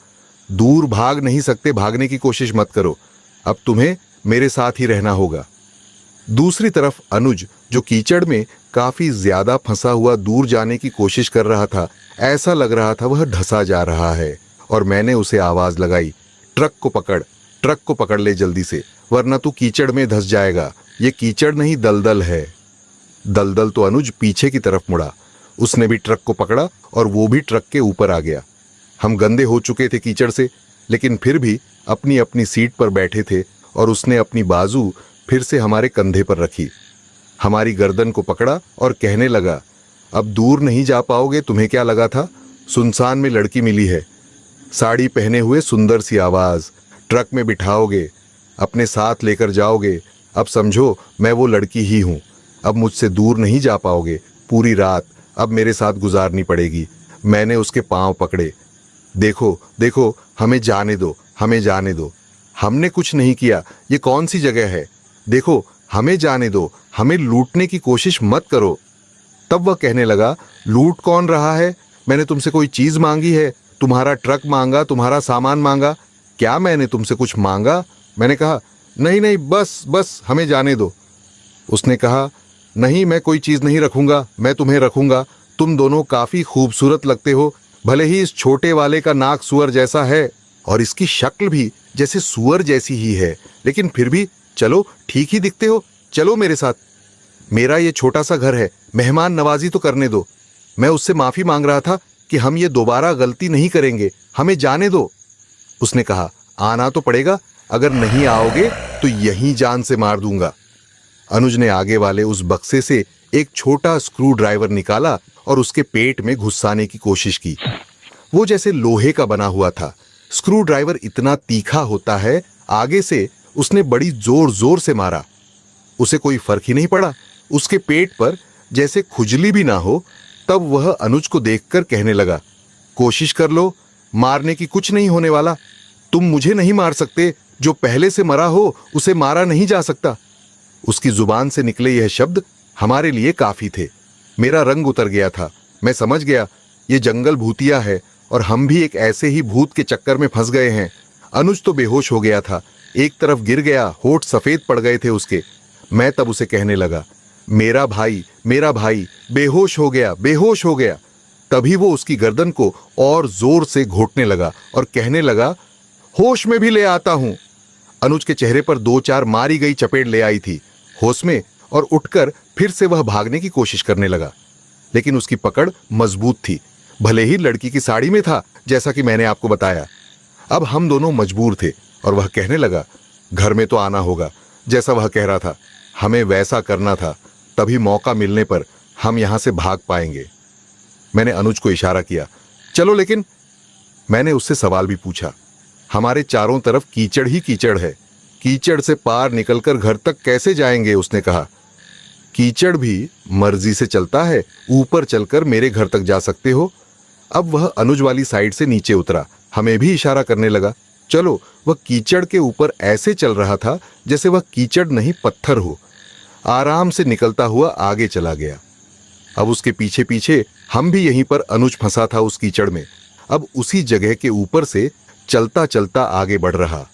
Speaker 1: दूर भाग नहीं सकते, भागने की कोशिश मत करो, अब तुम्हें मेरे साथ ही रहना होगा। दूसरी तरफ अनुज, जो कीचड़ में काफी ज्यादा फंसा हुआ दूर जाने की कोशिश कर रहा था, ऐसा लग रहा था वह धंसा जा रहा है। और मैंने उसे आवाज लगाई, ट्रक को पकड़ ले जल्दी से, वरना तू कीचड़ में धंस जाएगा। ये कीचड़ नहीं, दलदल है। दलदल तो अनुज पीछे की तरफ मुड़ा। उसने भी ट्रक को पकड़ा और वो भी ट्रक के ऊपर आ गया। हम गंदे हो चुके थे कीचड़ से, लेकिन फिर भी अपनी अपनी सीट पर बैठे थे और उसने अपनी बाजू फिर से हमारे कंधे पर रखी, हमारी गर्दन को पकड़ा और कहने लगा, अब दूर नहीं जा पाओगे। तुम्हें क्या लगा था सुनसान में लड़की मिली है, साड़ी पहने हुए, सुंदर सी आवाज, ट्रक में बिठाओगे, अपने साथ लेकर जाओगे। अब समझो मैं वो लड़की ही हूं। अब मुझसे दूर नहीं जा पाओगे। पूरी रात अब मेरे साथ गुजारनी पड़ेगी। मैंने उसके पांव पकड़े। देखो देखो, हमें जाने दो, हमें जाने दो। हमने कुछ नहीं किया, ये कौन सी जगह है? देखो, हमें जाने दो, हमें लूटने की कोशिश मत करो। तब वह कहने लगा, लूट कौन रहा है? मैंने तुमसे कोई चीज मांगी है? तुम्हारा ट्रक मांगा, तुम्हारा सामान मांगा? क्या मैंने तुमसे कुछ मांगा? मैंने कहा, नहीं नहीं, बस बस हमें जाने दो। उसने कहा, नहीं, मैं कोई चीज नहीं रखूंगा, मैं तुम्हें रखूंगा। तुम दोनों काफी खूबसूरत लगते हो। भले ही इस छोटे वाले का नाक सुअर जैसा है और इसकी शक्ल भी जैसे सुअर जैसी ही है, लेकिन फिर भी चलो, ठीक ही दिखते हो। चलो मेरे साथ। मेरा ये छोटा सा घर है, मेहमान नवाजी तो करने दो। मैं उससे माफी मांग रहा था कि हम ये दोबारा गलती नहीं करेंगे, हमें जाने दो। उसने कहा, आना तो पड़ेगा, अगर नहीं आओगे तो यहीं जान से मार दूंगा। अनुज ने आगे वाले उस बक्से से एक छोटा स्क्रू ड्राइवर निकाला और उसके पेट में घुसाने की कोशिश की। वो जैसे लोहे का बना हुआ था। स्क्रू ड्राइवर इतना तीखा होता है। आगे से उसने बड़ी जोर जोर से मारा, उसे कोई फर्क ही नहीं पड़ा। उसके पेट पर जैसे खुजली भी ना हो। तब वह अनुज को देखकर कहने लगा, कोशिश कर लो, मारने की कुछ नहीं होने वाला। तुम मुझे नहीं मार सकते, जो पहले से मरा हो उसे मारा नहीं जा सकता। उसकी जुबान से निकले यह शब्द हमारे लिए काफी थे। मेरा रंग उतर गया था। मैं समझ गया ये जंगल भूतिया है और हम भी एक ऐसे ही भूत के चक्कर में फंस गए हैं। अनुज तो बेहोश हो गया था, एक तरफ गिर गया, होठ सफेद पड़ गए थे उसके। मैं तब उसे कहने लगा, मेरा भाई बेहोश हो गया, बेहोश हो गया। तभी वो उसकी गर्दन को और जोर से घोटने लगा और कहने लगा, होश में भी ले आता हूं। अनुज के चेहरे पर 2-4 मारी गई चपेट ले आई थी होश में, और उठकर फिर से वह भागने की कोशिश करने लगा, लेकिन उसकी पकड़ मजबूत थी। भले ही लड़की की साड़ी में था, जैसा कि मैंने आपको बताया। अब हम दोनों मजबूर थे और वह कहने लगा, घर में तो आना होगा, जैसा वह कह रहा था। हमें वैसा करना था, तभी मौका मिलने पर हम यहां से भाग पाएंगे। मैंने अनुज को इशारा किया। चलो लेकिन, मैंने उससे सवाल भी पूछा। हमारे चारों तरफ कीचड़ ही कीचड़ है, कीचड़ से पार निकलकर घर तक कैसे जाएंगे? उसने कहा। कीचड़ भी मर्जी से चलता है, ऊपर चलकर मेरे घर तक जा सकते हो। अब वह अनुज वाली साइड से नीचे उतरा, हमें भी इशारा करने लगा। चलो, वह कीचड़ के ऊपर ऐसे चल रहा था जैसे वह कीचड़ नहीं पत्थर हो। आराम से निकलता हुआ आगे चला गया। अब उसके पीछे पीछे हम भी यहीं पर अनुज फंसा था उस कीचड़ में। अब उसी जगह के ऊपर से चलता चलता आगे बढ़ रहा।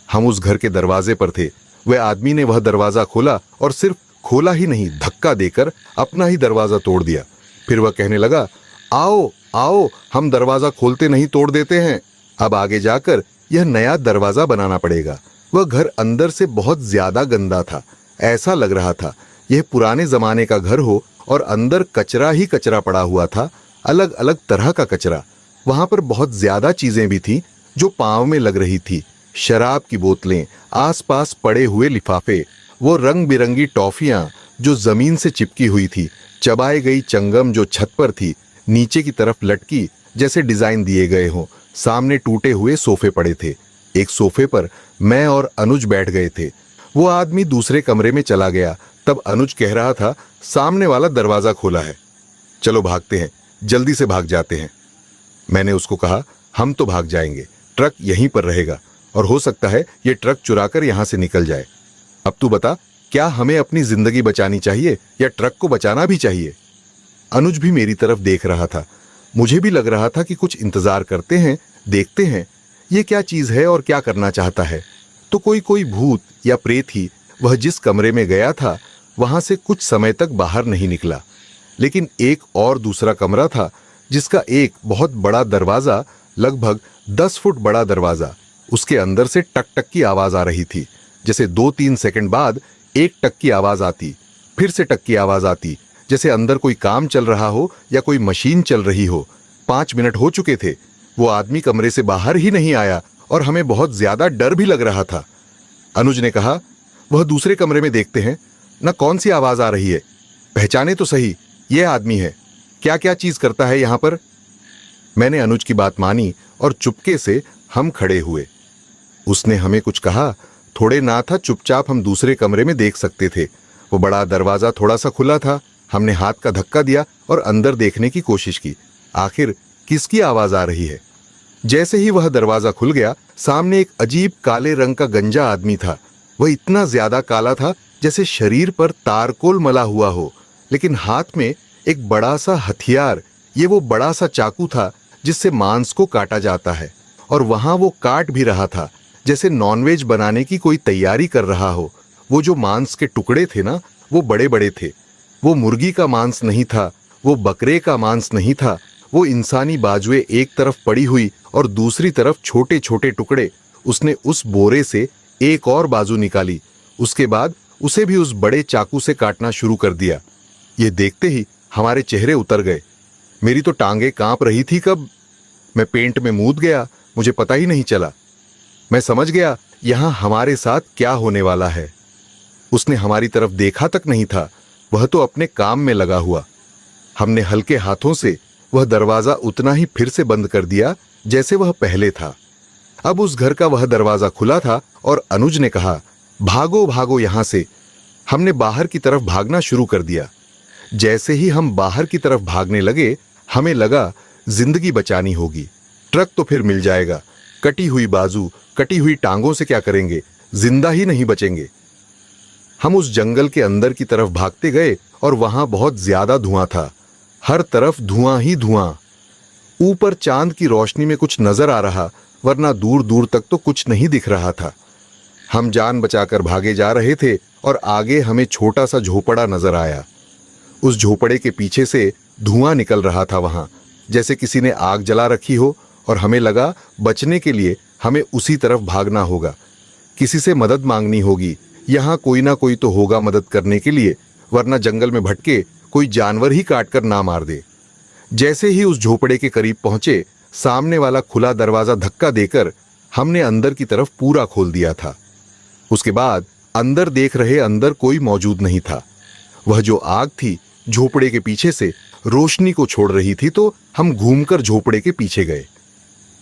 Speaker 1: हम उस घर के दरवाजे पर थे। वह आदमी ने वह दरवाजा खोला और सिर्फ खोला ही नहीं, धक्का देकर अपना ही दरवाजा तोड़ दिया। फिर वह कहने लगा, आओ आओ, हम दरवाजा खोलते नहीं तोड़ देते हैं। अब आगे जाकर यह नया दरवाजा बनाना पड़ेगा। वह घर अंदर से बहुत ज्यादा गंदा था। ऐसा लग रहा था यह पुराने जमाने का घर हो और अंदर कचरा ही कचरा पड़ा हुआ था, अलग अलग तरह का कचरा। वहां पर बहुत ज्यादा चीजें भी थीं जो पांव में लग रही थी। शराब की बोतलें, आसपास पड़े हुए लिफाफे, वो रंग बिरंगी टॉफियां जो जमीन से चिपकी हुई थी, चबाई गई चंगम जो छत पर थी, नीचे की तरफ लटकी जैसे डिजाइन दिए गए हों। सामने टूटे हुए सोफे पड़े थे। एक सोफे पर मैं और अनुज बैठ गए थे। वो आदमी दूसरे कमरे में चला गया। तब अनुज कह रहा था, सामने वाला दरवाजा खोला है, चलो भागते हैं, जल्दी से भाग जाते हैं। मैंने उसको कहा, हम तो भाग जाएंगे, ट्रक यहीं पर रहेगा और हो सकता है ये ट्रक चुराकर यहां से निकल जाए। अब तू बता, क्या हमें अपनी जिंदगी बचानी चाहिए या ट्रक को बचाना भी चाहिए? अनुज भी मेरी तरफ देख रहा था। मुझे भी लग रहा था कि कुछ इंतजार करते हैं, देखते हैं ये क्या चीज है और क्या करना चाहता है। तो कोई भूत या प्रेत ही वह जिस कमरे में गया था वहां से कुछ समय तक बाहर नहीं निकला। लेकिन एक और दूसरा कमरा था जिसका एक बहुत बड़ा दरवाजा, लगभग 10 फुट बड़ा दरवाजा, उसके अंदर से टक टक की आवाज आ रही थी। जैसे 2-3 सेकंड बाद एक टक की आवाज आती, फिर से टक की आवाज आती, जैसे अंदर कोई काम चल रहा हो या कोई मशीन चल रही हो। 5 मिनट हो चुके थे, वो आदमी कमरे से बाहर ही नहीं आया और हमें बहुत ज्यादा डर भी लग रहा था। अनुज ने कहा, वह दूसरे कमरे में देखते हैं ना, कौन सी आवाज आ रही है, पहचाने तो सही, यह आदमी है, क्या क्या चीज करता है यहां पर। मैंने अनुज की बात मानी और चुपके से हम खड़े हुए। उसने हमें कुछ कहा, थोड़े ना था, चुपचाप हम दूसरे कमरे में देख सकते थे। वो बड़ा दरवाजा थोड़ा सा खुला था। हमने हाथ का धक्का दिया और अंदर देखने की कोशिश की, आखिर किसकी आवाज आ रही है। जैसे ही वह दरवाजा खुल गया, सामने एक अजीब काले रंग का गंजा आदमी था। वह इतना ज्यादा काला था जैसे शरीर पर तारकोल मला हुआ हो, लेकिन हाथ में एक बड़ा सा हथियार, ये वो बड़ा सा चाकू था जिससे मांस को काटा जाता है। और वहां वो काट भी रहा था जैसे नॉनवेज बनाने की कोई तैयारी कर रहा हो। वो जो मांस के टुकड़े थे ना, वो बड़े बड़े थे। वो मुर्गी का मांस नहीं था, वो बकरे का मांस नहीं था, वो इंसानी बाजुएं एक तरफ पड़ी हुई और दूसरी तरफ छोटे छोटे टुकड़े। उसने उस बोरे से एक और बाजू निकाली, उसके बाद उसे भी उस बड़े चाकू से काटना शुरू कर दिया। ये देखते ही हमारे चेहरे उतर गए। मेरी तो टांगे कांप रही थी, कब मैं पेंट में मूद गया, मुझे पता ही नहीं चला। मैं समझ गया यहां हमारे साथ क्या होने वाला है। उसने हमारी तरफ देखा तक नहीं था, वह तो अपने काम में लगा हुआ। हमने हल्के हाथों से वह दरवाजा उतना ही फिर से बंद कर दिया जैसे वह पहले था। अब उस घर का वह दरवाजा खुला था और अनुज ने कहा, भागो भागो यहां से। हमने बाहर की तरफ भागना शुरू कर दिया। जैसे ही हम बाहर की तरफ भागने लगे, हमें लगा जिंदगी बचानी होगी, ट्रक तो फिर मिल जाएगा, कटी हुई बाजू, कटी हुई टांगों से क्या करेंगे, जिंदा ही नहीं बचेंगे। हम उस जंगल के अंदर की तरफ भागते गए और वहां बहुत ज्यादा धुआं था, हर तरफ धुआं ही धुआं। ऊपर चांद की रोशनी में कुछ नजर आ रहा, वरना दूर दूर तक तो कुछ नहीं दिख रहा था। हम जान बचाकर भागे जा रहे थे और आगे हमें छोटा सा झोपड़ा नजर आया। उस झोपड़े के पीछे से धुआं निकल रहा था, वहां जैसे किसी ने आग जला रखी हो, और हमें लगा बचने के लिए हमें उसी तरफ भागना होगा, किसी से मदद मांगनी होगी। यहां कोई ना कोई तो होगा मदद करने के लिए, वरना जंगल में भटके कोई जानवर ही काट कर ना मार दे। जैसे ही उस झोपड़े के करीब पहुंचे, सामने वाला खुला दरवाजा धक्का देकर हमने अंदर की तरफ पूरा खोल दिया था। उसके बाद अंदर देख रहे अंदर कोई मौजूद नहीं था। वह जो आग थी झोपड़े के पीछे से रोशनी को छोड़ रही थी, तो हम घूमकर झोपड़े के पीछे गए।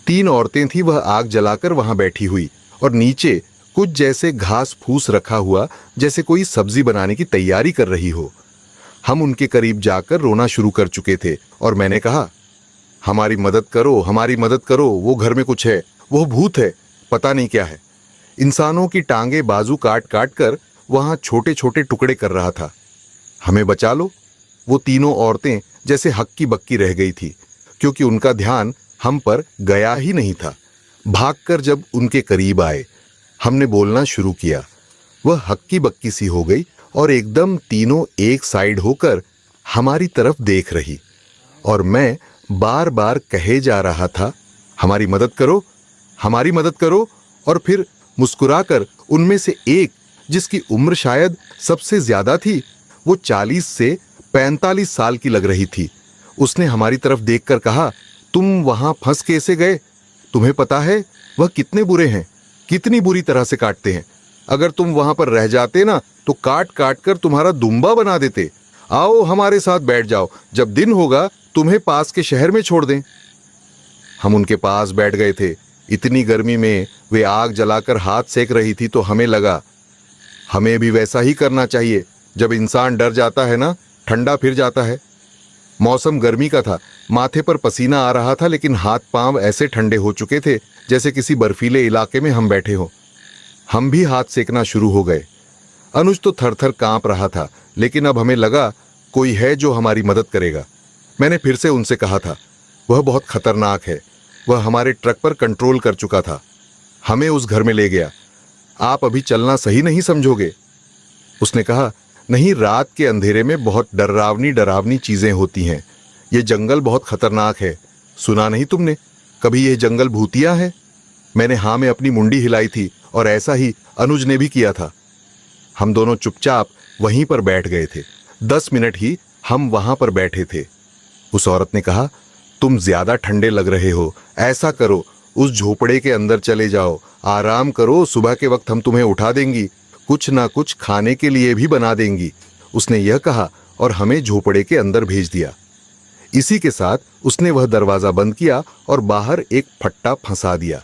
Speaker 1: 3 औरतें थी, वह आग जलाकर वहां बैठी हुई और नीचे कुछ जैसे घास फूस रखा हुआ, जैसे कोई सब्जी बनाने की तैयारी कर रही हो। हम उनके करीब जाकर रोना शुरू कर चुके थे और मैंने कहा, हमारी मदद करो, हमारी मदद करो, वो घर में कुछ है, वो भूत है, पता नहीं क्या है। इंसानों की टांगे बाजू काट काट कर वहां छोटे छोटे टुकड़े कर रहा था, हमें बचा लो। वो तीनों औरतें जैसे हक्की बक्की रह गई थी, क्योंकि उनका ध्यान हम पर गया ही नहीं था। भागकर जब उनके करीब आए, हमने बोलना शुरू किया। वह हक्की बक्की सी हो गई और एकदम तीनों एक साइड होकर हमारी तरफ देख रही, और मैं बार बार कहे जा रहा था, हमारी मदद करो, हमारी मदद करो। और फिर मुस्कुराकर उनमें से एक, जिसकी उम्र शायद सबसे ज्यादा थी, वो 40 से 45 साल की लग रही थी, उसने हमारी तरफ देखकर कहा, तुम वहां फंस कैसे गए? तुम्हें पता है वह कितने बुरे हैं, कितनी बुरी तरह से काटते हैं। अगर तुम वहां पर रह जाते ना तो काट काट कर तुम्हारा दुम्बा बना देते। आओ हमारे साथ बैठ जाओ, जब दिन होगा तुम्हें पास के शहर में छोड़ दें। हम उनके पास बैठ गए थे। इतनी गर्मी में वे आग जलाकर हाथ सेक रही थी, तो हमें लगा हमें भी वैसा ही करना चाहिए। जब इंसान डर जाता है ना, ठंडा फिर जाता है। मौसम गर्मी का था, माथे पर पसीना आ रहा था, लेकिन हाथ पांव ऐसे ठंडे हो चुके थे जैसे किसी बर्फीले इलाके में हम बैठे हो। हम भी हाथ सेकना शुरू हो गए। अनुज तो थर थर कांप रहा था, लेकिन अब हमें लगा कोई है जो हमारी मदद करेगा। मैंने फिर से उनसे कहा था, वह बहुत खतरनाक है, वह हमारे ट्रक पर कंट्रोल कर चुका था, हमें उस घर में ले गया। आप अभी चलना सही नहीं समझोगे? उसने कहा, नहीं, रात के अंधेरे में बहुत डरावनी डरावनी चीजें होती हैं। ये जंगल बहुत खतरनाक है। सुना नहीं तुमने कभी ये जंगल भूतिया है? मैंने हाँ में अपनी मुंडी हिलाई थी और ऐसा ही अनुज ने भी किया था। हम दोनों चुपचाप वहीं पर बैठ गए थे। 10 मिनट ही हम वहां पर बैठे थे। उस औरत ने कहा, तुम ज्यादा ठंडे लग रहे हो, ऐसा करो, उस झोपड़े के अंदर चले जाओ, आराम करो, सुबह के वक्त हम तुम्हें उठा देंगी, कुछ ना कुछ खाने के लिए भी बना देंगी। उसने यह कहा और हमें झोपड़े के अंदर भेज दिया। इसी के साथ उसने वह दरवाजा बंद किया और बाहर एक फट्टा फंसा दिया।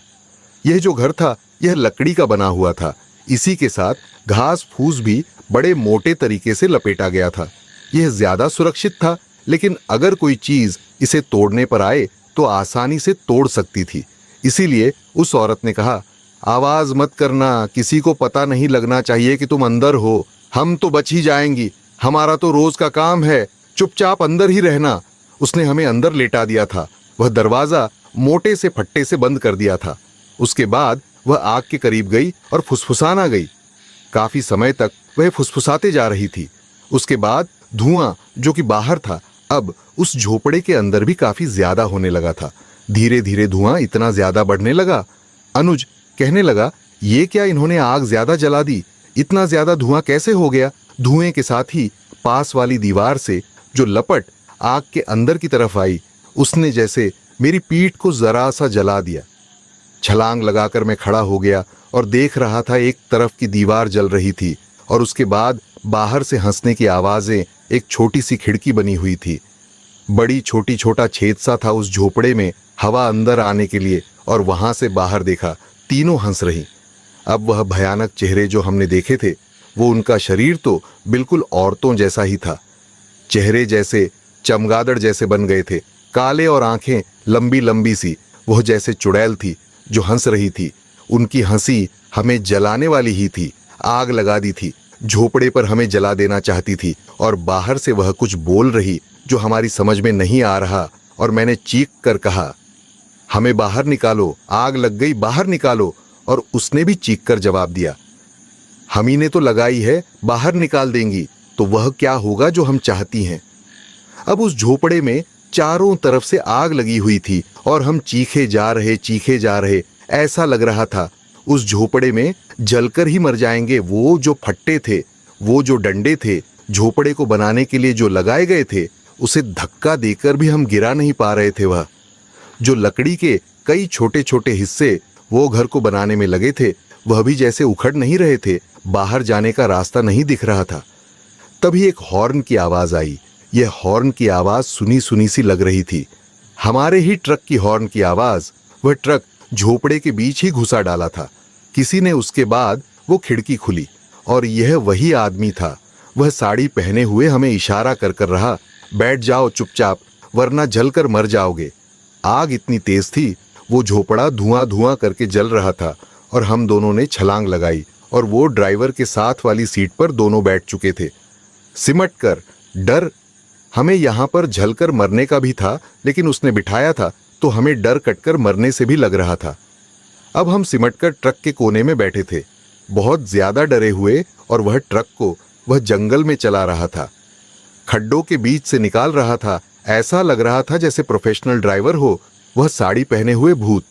Speaker 1: यह जो घर था यह लकड़ी का बना हुआ था। इसी के साथ घास फूस भी बड़े मोटे तरीके से लपेटा गया था। यह ज्यादा सुरक्षित था, लेकिन अगर कोई चीज इसे तोड़ने पर आए तो आसानी से तोड़ सकती थी। इसीलिए उस औरत ने कहा, आवाज मत करना, किसी को पता नहीं लगना चाहिए कि तुम अंदर हो, हम तो बच ही जाएंगी, हमारा तो रोज का काम है, चुपचाप अंदर ही रहना। उसने हमें अंदर लेटा दिया था। वह दरवाजा मोटे से फट्टे से बंद कर दिया था। उसके बाद वह आग के करीब गई और फुसफुसाना गई। काफी समय तक वह फुसफुसाते जा रही थी। उसके बाद धुआं जो कि बाहर था, अब उस झोपड़े के अंदर भी काफी ज्यादा होने लगा था। धीरे धीरे धुआं इतना ज्यादा बढ़ने लगा। अनुज कहने लगा, ये क्या, इन्होंने आग ज्यादा जला दी, इतना ज्यादा धुआं कैसे हो गया? धुएं के साथ ही पास वाली दीवार से जो लपट आग के अंदर की तरफ आई, उसने जैसे मेरी पीठ को जरा सा जला दिया। छलांग लगाकर मैं खड़ा हो गया और देख रहा था, एक तरफ की दीवार जल रही थी और उसके बाद बाहर से हंसने की आवाजें। एक छोटी सी खिड़की बनी हुई थी, बड़ी छोटी छोटा छेद सा था उस झोपड़े में हवा अंदर आने के लिए, और वहां से बाहर देखा, तीनों हंस रही। अब वह भयानक चेहरे जो हमने देखे थे, वो उनका शरीर तो बिल्कुल औरतों जैसा ही था। चेहरे जैसे चमगादड़ जैसे बन गए थे, काले और आंखें लंबी लंबी सी। वह जैसे चुड़ैल थी जो हंस रही थी। उनकी हंसी हमें जलाने वाली ही थी, आग लगा दी थी, झोपड़े पर हमें जला देना चाहती थी। और बाहर से वह कुछ बोल रही जो हमारी समझ में नहीं आ रहा, और मैंने चीख कर कहा, हमें बाहर निकालो, आग लग गई, बाहर निकालो। और उसने भी चीख कर जवाब दिया, हम ही ने तो लगाई है, बाहर निकाल देंगी तो वह क्या होगा जो हम चाहती हैं। अब उस झोपड़े में चारों तरफ से आग लगी हुई थी और हम चीखे जा रहे। ऐसा लग रहा था उस झोपड़े में जलकर ही मर जाएंगे। वो जो फट्टे थे, वो जो डंडे थे, झोपड़े को बनाने के लिए जो लगाए गए थे, उसे धक्का देकर भी हम गिरा नहीं पा रहे थे। वह जो लकड़ी के कई छोटे छोटे हिस्से वो घर को बनाने में लगे थे, वह भी जैसे उखड़ नहीं रहे थे, बाहर जाने का रास्ता नहीं दिख रहा था। तभी एक हॉर्न की आवाज आई। यह हॉर्न की आवाज सुनी सुनी सी लग रही थी। हमारे ही ट्रक की हॉर्न की आवाज। वह ट्रक झोपड़े के बीच ही घुसा डाला था। किसी ने उसके बाद वो खिड़की खुली और यह वही आदमी था। वह साड़ी पहने हुए हमें इशारा कर कर रहा, बैठ जाओ चुपचाप, वरना जलकर मर जाओगे। आग इतनी तेज थी, वो झोपड़ा धुआं धुआं करके जल रहा था और हम दोनों ने छलांग लगाई और वो ड्राइवर के साथ वाली सीट पर दोनों बैठ चुके थे। सिमट कर, डर हमें यहां पर झलकर मरने का भी था, लेकिन उसने बिठाया था तो हमें डर कटकर मरने से भी लग रहा था। अब हम सिमटकर ट्रक के कोने में बैठे थे, बहुत ज्यादा डरे हुए, और वह ट्रक को वह जंगल में चला रहा था, खड्डों के बीच से निकाल रहा था। ऐसा लग रहा था जैसे प्रोफेशनल ड्राइवर हो वह साड़ी पहने हुए भूत।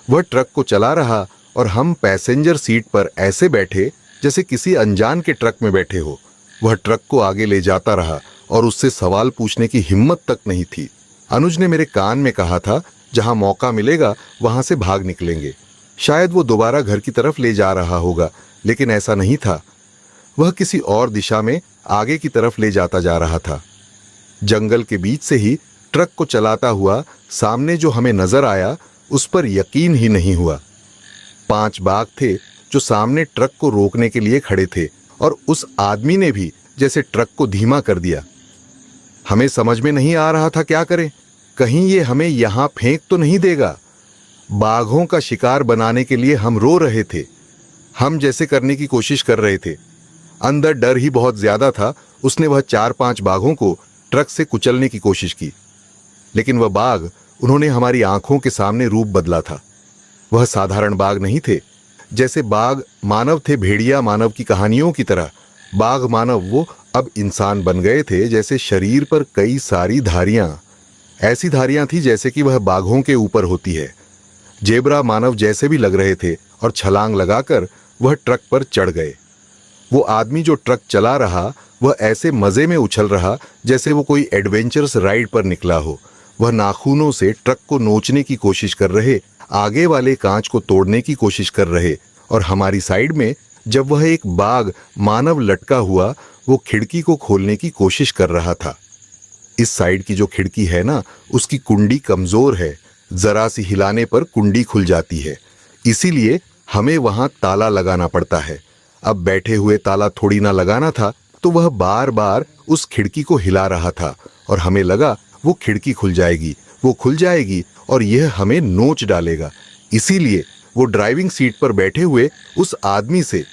Speaker 1: वह ट्रक को चला रहा और हम पैसेंजर सीट पर ऐसे बैठे जैसे किसी अनजान के ट्रक में बैठे हो। वह ट्रक को आगे ले जाता रहा और उससे सवाल पूछने की हिम्मत तक नहीं थी। अनुज ने मेरे कान में कहा था, जहां मौका मिलेगा वहां से भाग निकलेंगे। शायद वो दोबारा घर की तरफ ले जा रहा होगा, लेकिन ऐसा नहीं था। वह किसी और दिशा में आगे की तरफ ले जाता जा रहा था। जंगल के बीच से ही ट्रक को चलाता हुआ सामने जो हमें नजर आया, उस पर यकीन ही नहीं हुआ। 5 बाघ थे जो सामने ट्रक को रोकने के लिए खड़े थे, और उस आदमी ने भी जैसे ट्रक को धीमा कर दिया। हमें समझ में नहीं आ रहा था क्या करें। कहीं ये हमें यहां फेंक तो नहीं देगा। बाघों का शिकार बनाने के लिए हम रो रहे थे, हम जैसे करने की कोशिश कर रहे थे। अंदर डर ही बहुत ज्यादा था। उसने वह 4-5 बाघों को ट्रक से कुचलने की कोशिश की, लेकिन वह बाघ, उन्होंने हमारी आंखों के सामने रूप बदला था। वह साधारण बाघ नहीं थे। जैसे बाघ मानव थे, भेड़िया मानव की कहानियों की तरह, बाघ मानव वो अब इंसान बन गए थे। जैसे शरीर पर कई सारी धारियां, ऐसी धारियां थी जैसे कि वह बाघों के ऊपर होती है। जेब्रा मानव जैसे भी लग रहे थे और छलांग लगाकर वह ट्रक पर चढ़ गए। वो आदमी जो ट्रक चला रहा, वह ऐसे मजे में उछल रहा जैसे वो कोई एडवेंचरस राइड पर निकला हो। वह नाखूनों से ट्रक को नोचने की कोशिश कर रहे, आगे वाले कांच को तोड़ने की कोशिश कर रहे, और हमारी साइड में जब वह एक बाघ मानव लटका हुआ वो खिड़की को खोलने की कोशिश कर रहा था। इस साइड की जो खिड़की है ना, उसकी कुंडी कमजोर है, जरा सी हिलाने पर कुंडी खुल जाती है, इसीलिए हमें वहां ताला लगाना पड़ता है। अब बैठे हुए ताला थोड़ी ना लगाना था, तो वह बार बार उस खिड़की को हिला रहा था और हमें लगा वो खिड़की खुल जाएगी, वो खुल जाएगी और यह हमें नोच डालेगा। इसीलिए वो ड्राइविंग सीट पर बैठे हुए उस आदमी से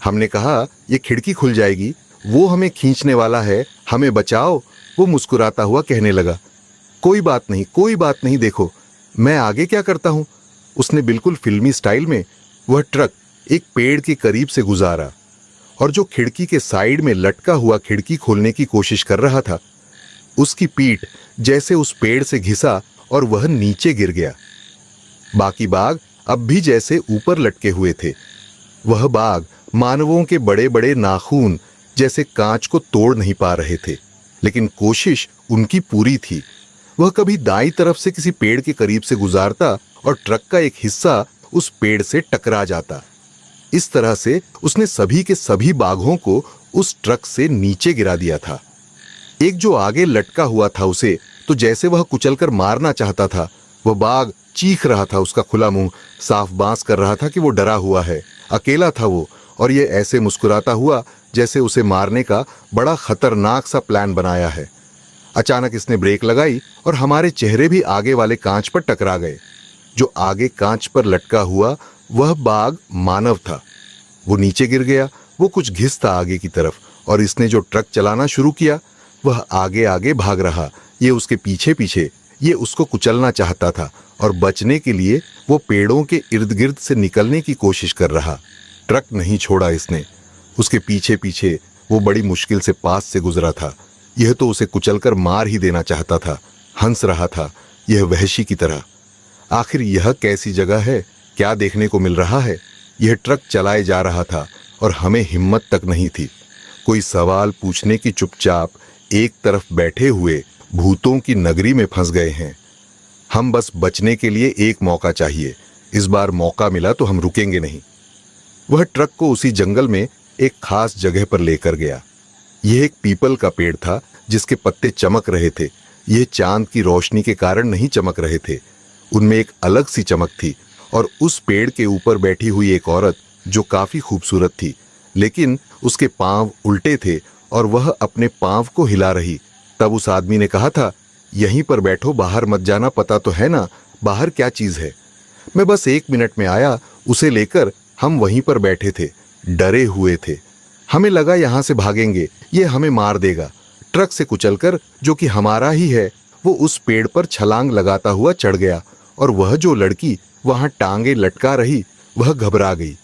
Speaker 1: हमने कहा, ये खिड़की खुल जाएगी, वो हमें खींचने वाला है, हमें बचाओ। वो मुस्कुराता हुआ कहने लगा, कोई बात नहीं, कोई बात नहीं, देखो मैं आगे क्या करता हूं। उसने बिल्कुल फिल्मी स्टाइल में वह ट्रक एक पेड़ के करीब से गुजारा और जो खिड़की के साइड में लटका हुआ खिड़की खोलने की कोशिश कर रहा था, उसकी पीठ जैसे उस पेड़ से घिसा और वह नीचे गिर गया। बाकी बाघ अब भी जैसे ऊपर लटके हुए थे। वह बाघ मानवों के बड़े बड़े नाखून जैसे कांच को तोड़ नहीं पा रहे थे, लेकिन कोशिश उनकी पूरी थी। वह कभी दाईं तरफ से किसी पेड़ के करीब से गुजारता और ट्रक का एक हिस्सा उस पेड़ से टकरा जाता। इस तरह से उसने सभी के सभी बाघों को उस ट्रक से नीचे गिरा दिया था। एक जो आगे लटका हुआ था उसे तो जैसे वह कुचलकर मारना चाहता था। वह बाघ चीख रहा था, उसका खुला मुंह साफ बांस कर रहा था कि वो डरा हुआ है, अकेला था वो, और ये ऐसे मुस्कुराता हुआ जैसे उसे मारने का बड़ा खतरनाक सा प्लान बनाया है। अचानक इसने ब्रेक लगाई और हमारे चेहरे भी आगे वाले कांच पर टकरा गए। जो आगे कांच पर लटका हुआ वह बाघ मानव था। वो नीचे गिर गया, वो कुछ घिसता आगे की तरफ, और इसने जो ट्रक चलाना शुरू किया वह आगे आगे भाग रहा। ये उसके पीछे पीछे, ये उसको कुचलना चाहता था और बचने के लिए वो पेड़ों के इर्द गिर्द से निकलने की कोशिश कर रहा। ट्रक नहीं छोड़ा इसने, उसके पीछे पीछे वो बड़ी मुश्किल से पास से गुजरा था। यह तो उसे कुचलकर मार ही देना चाहता था, हंस रहा था यह वहशी की तरह। आखिर यह कैसी जगह है, क्या देखने को मिल रहा है। यह ट्रक चलाए जा रहा था और हमें हिम्मत तक नहीं थी कोई सवाल पूछने की। चुपचाप एक तरफ बैठे हुए भूतों की नगरी में फंस गए हैं। हम बस बचने के लिए एक मौका चाहिए। इस बार मौका मिला तो हम रुकेंगे नहीं। वह ट्रक को उसी जंगल में एक खास जगह पर लेकर गया। यह एक पीपल का पेड़ था जिसके पत्ते चमक रहे थे। यह चांद की रोशनी के कारण नहीं चमक रहे थे, उनमें एक अलग सी चमक थी। और उस पेड़ के ऊपर बैठी हुई एक औरत जो काफी खूबसूरत थी, लेकिन उसके पांव उल्टे थे और वह अपने पांव को हिला रही। तब उस आदमी ने कहा था, यहीं पर बैठो, बाहर मत जाना, पता तो है ना बाहर क्या चीज है। मैं बस 1 मिनट में आया, उसे लेकर हम वहीं पर बैठे थे, डरे हुए थे। हमें लगा यहां से भागेंगे, ये हमें मार देगा। ट्रक से कुचलकर, जो कि हमारा ही है, वो उस पेड़ पर छलांग लगाता हुआ चढ़ गया। और वह जो लड़की वहां टांगे लटका रही, वह घबरा गई।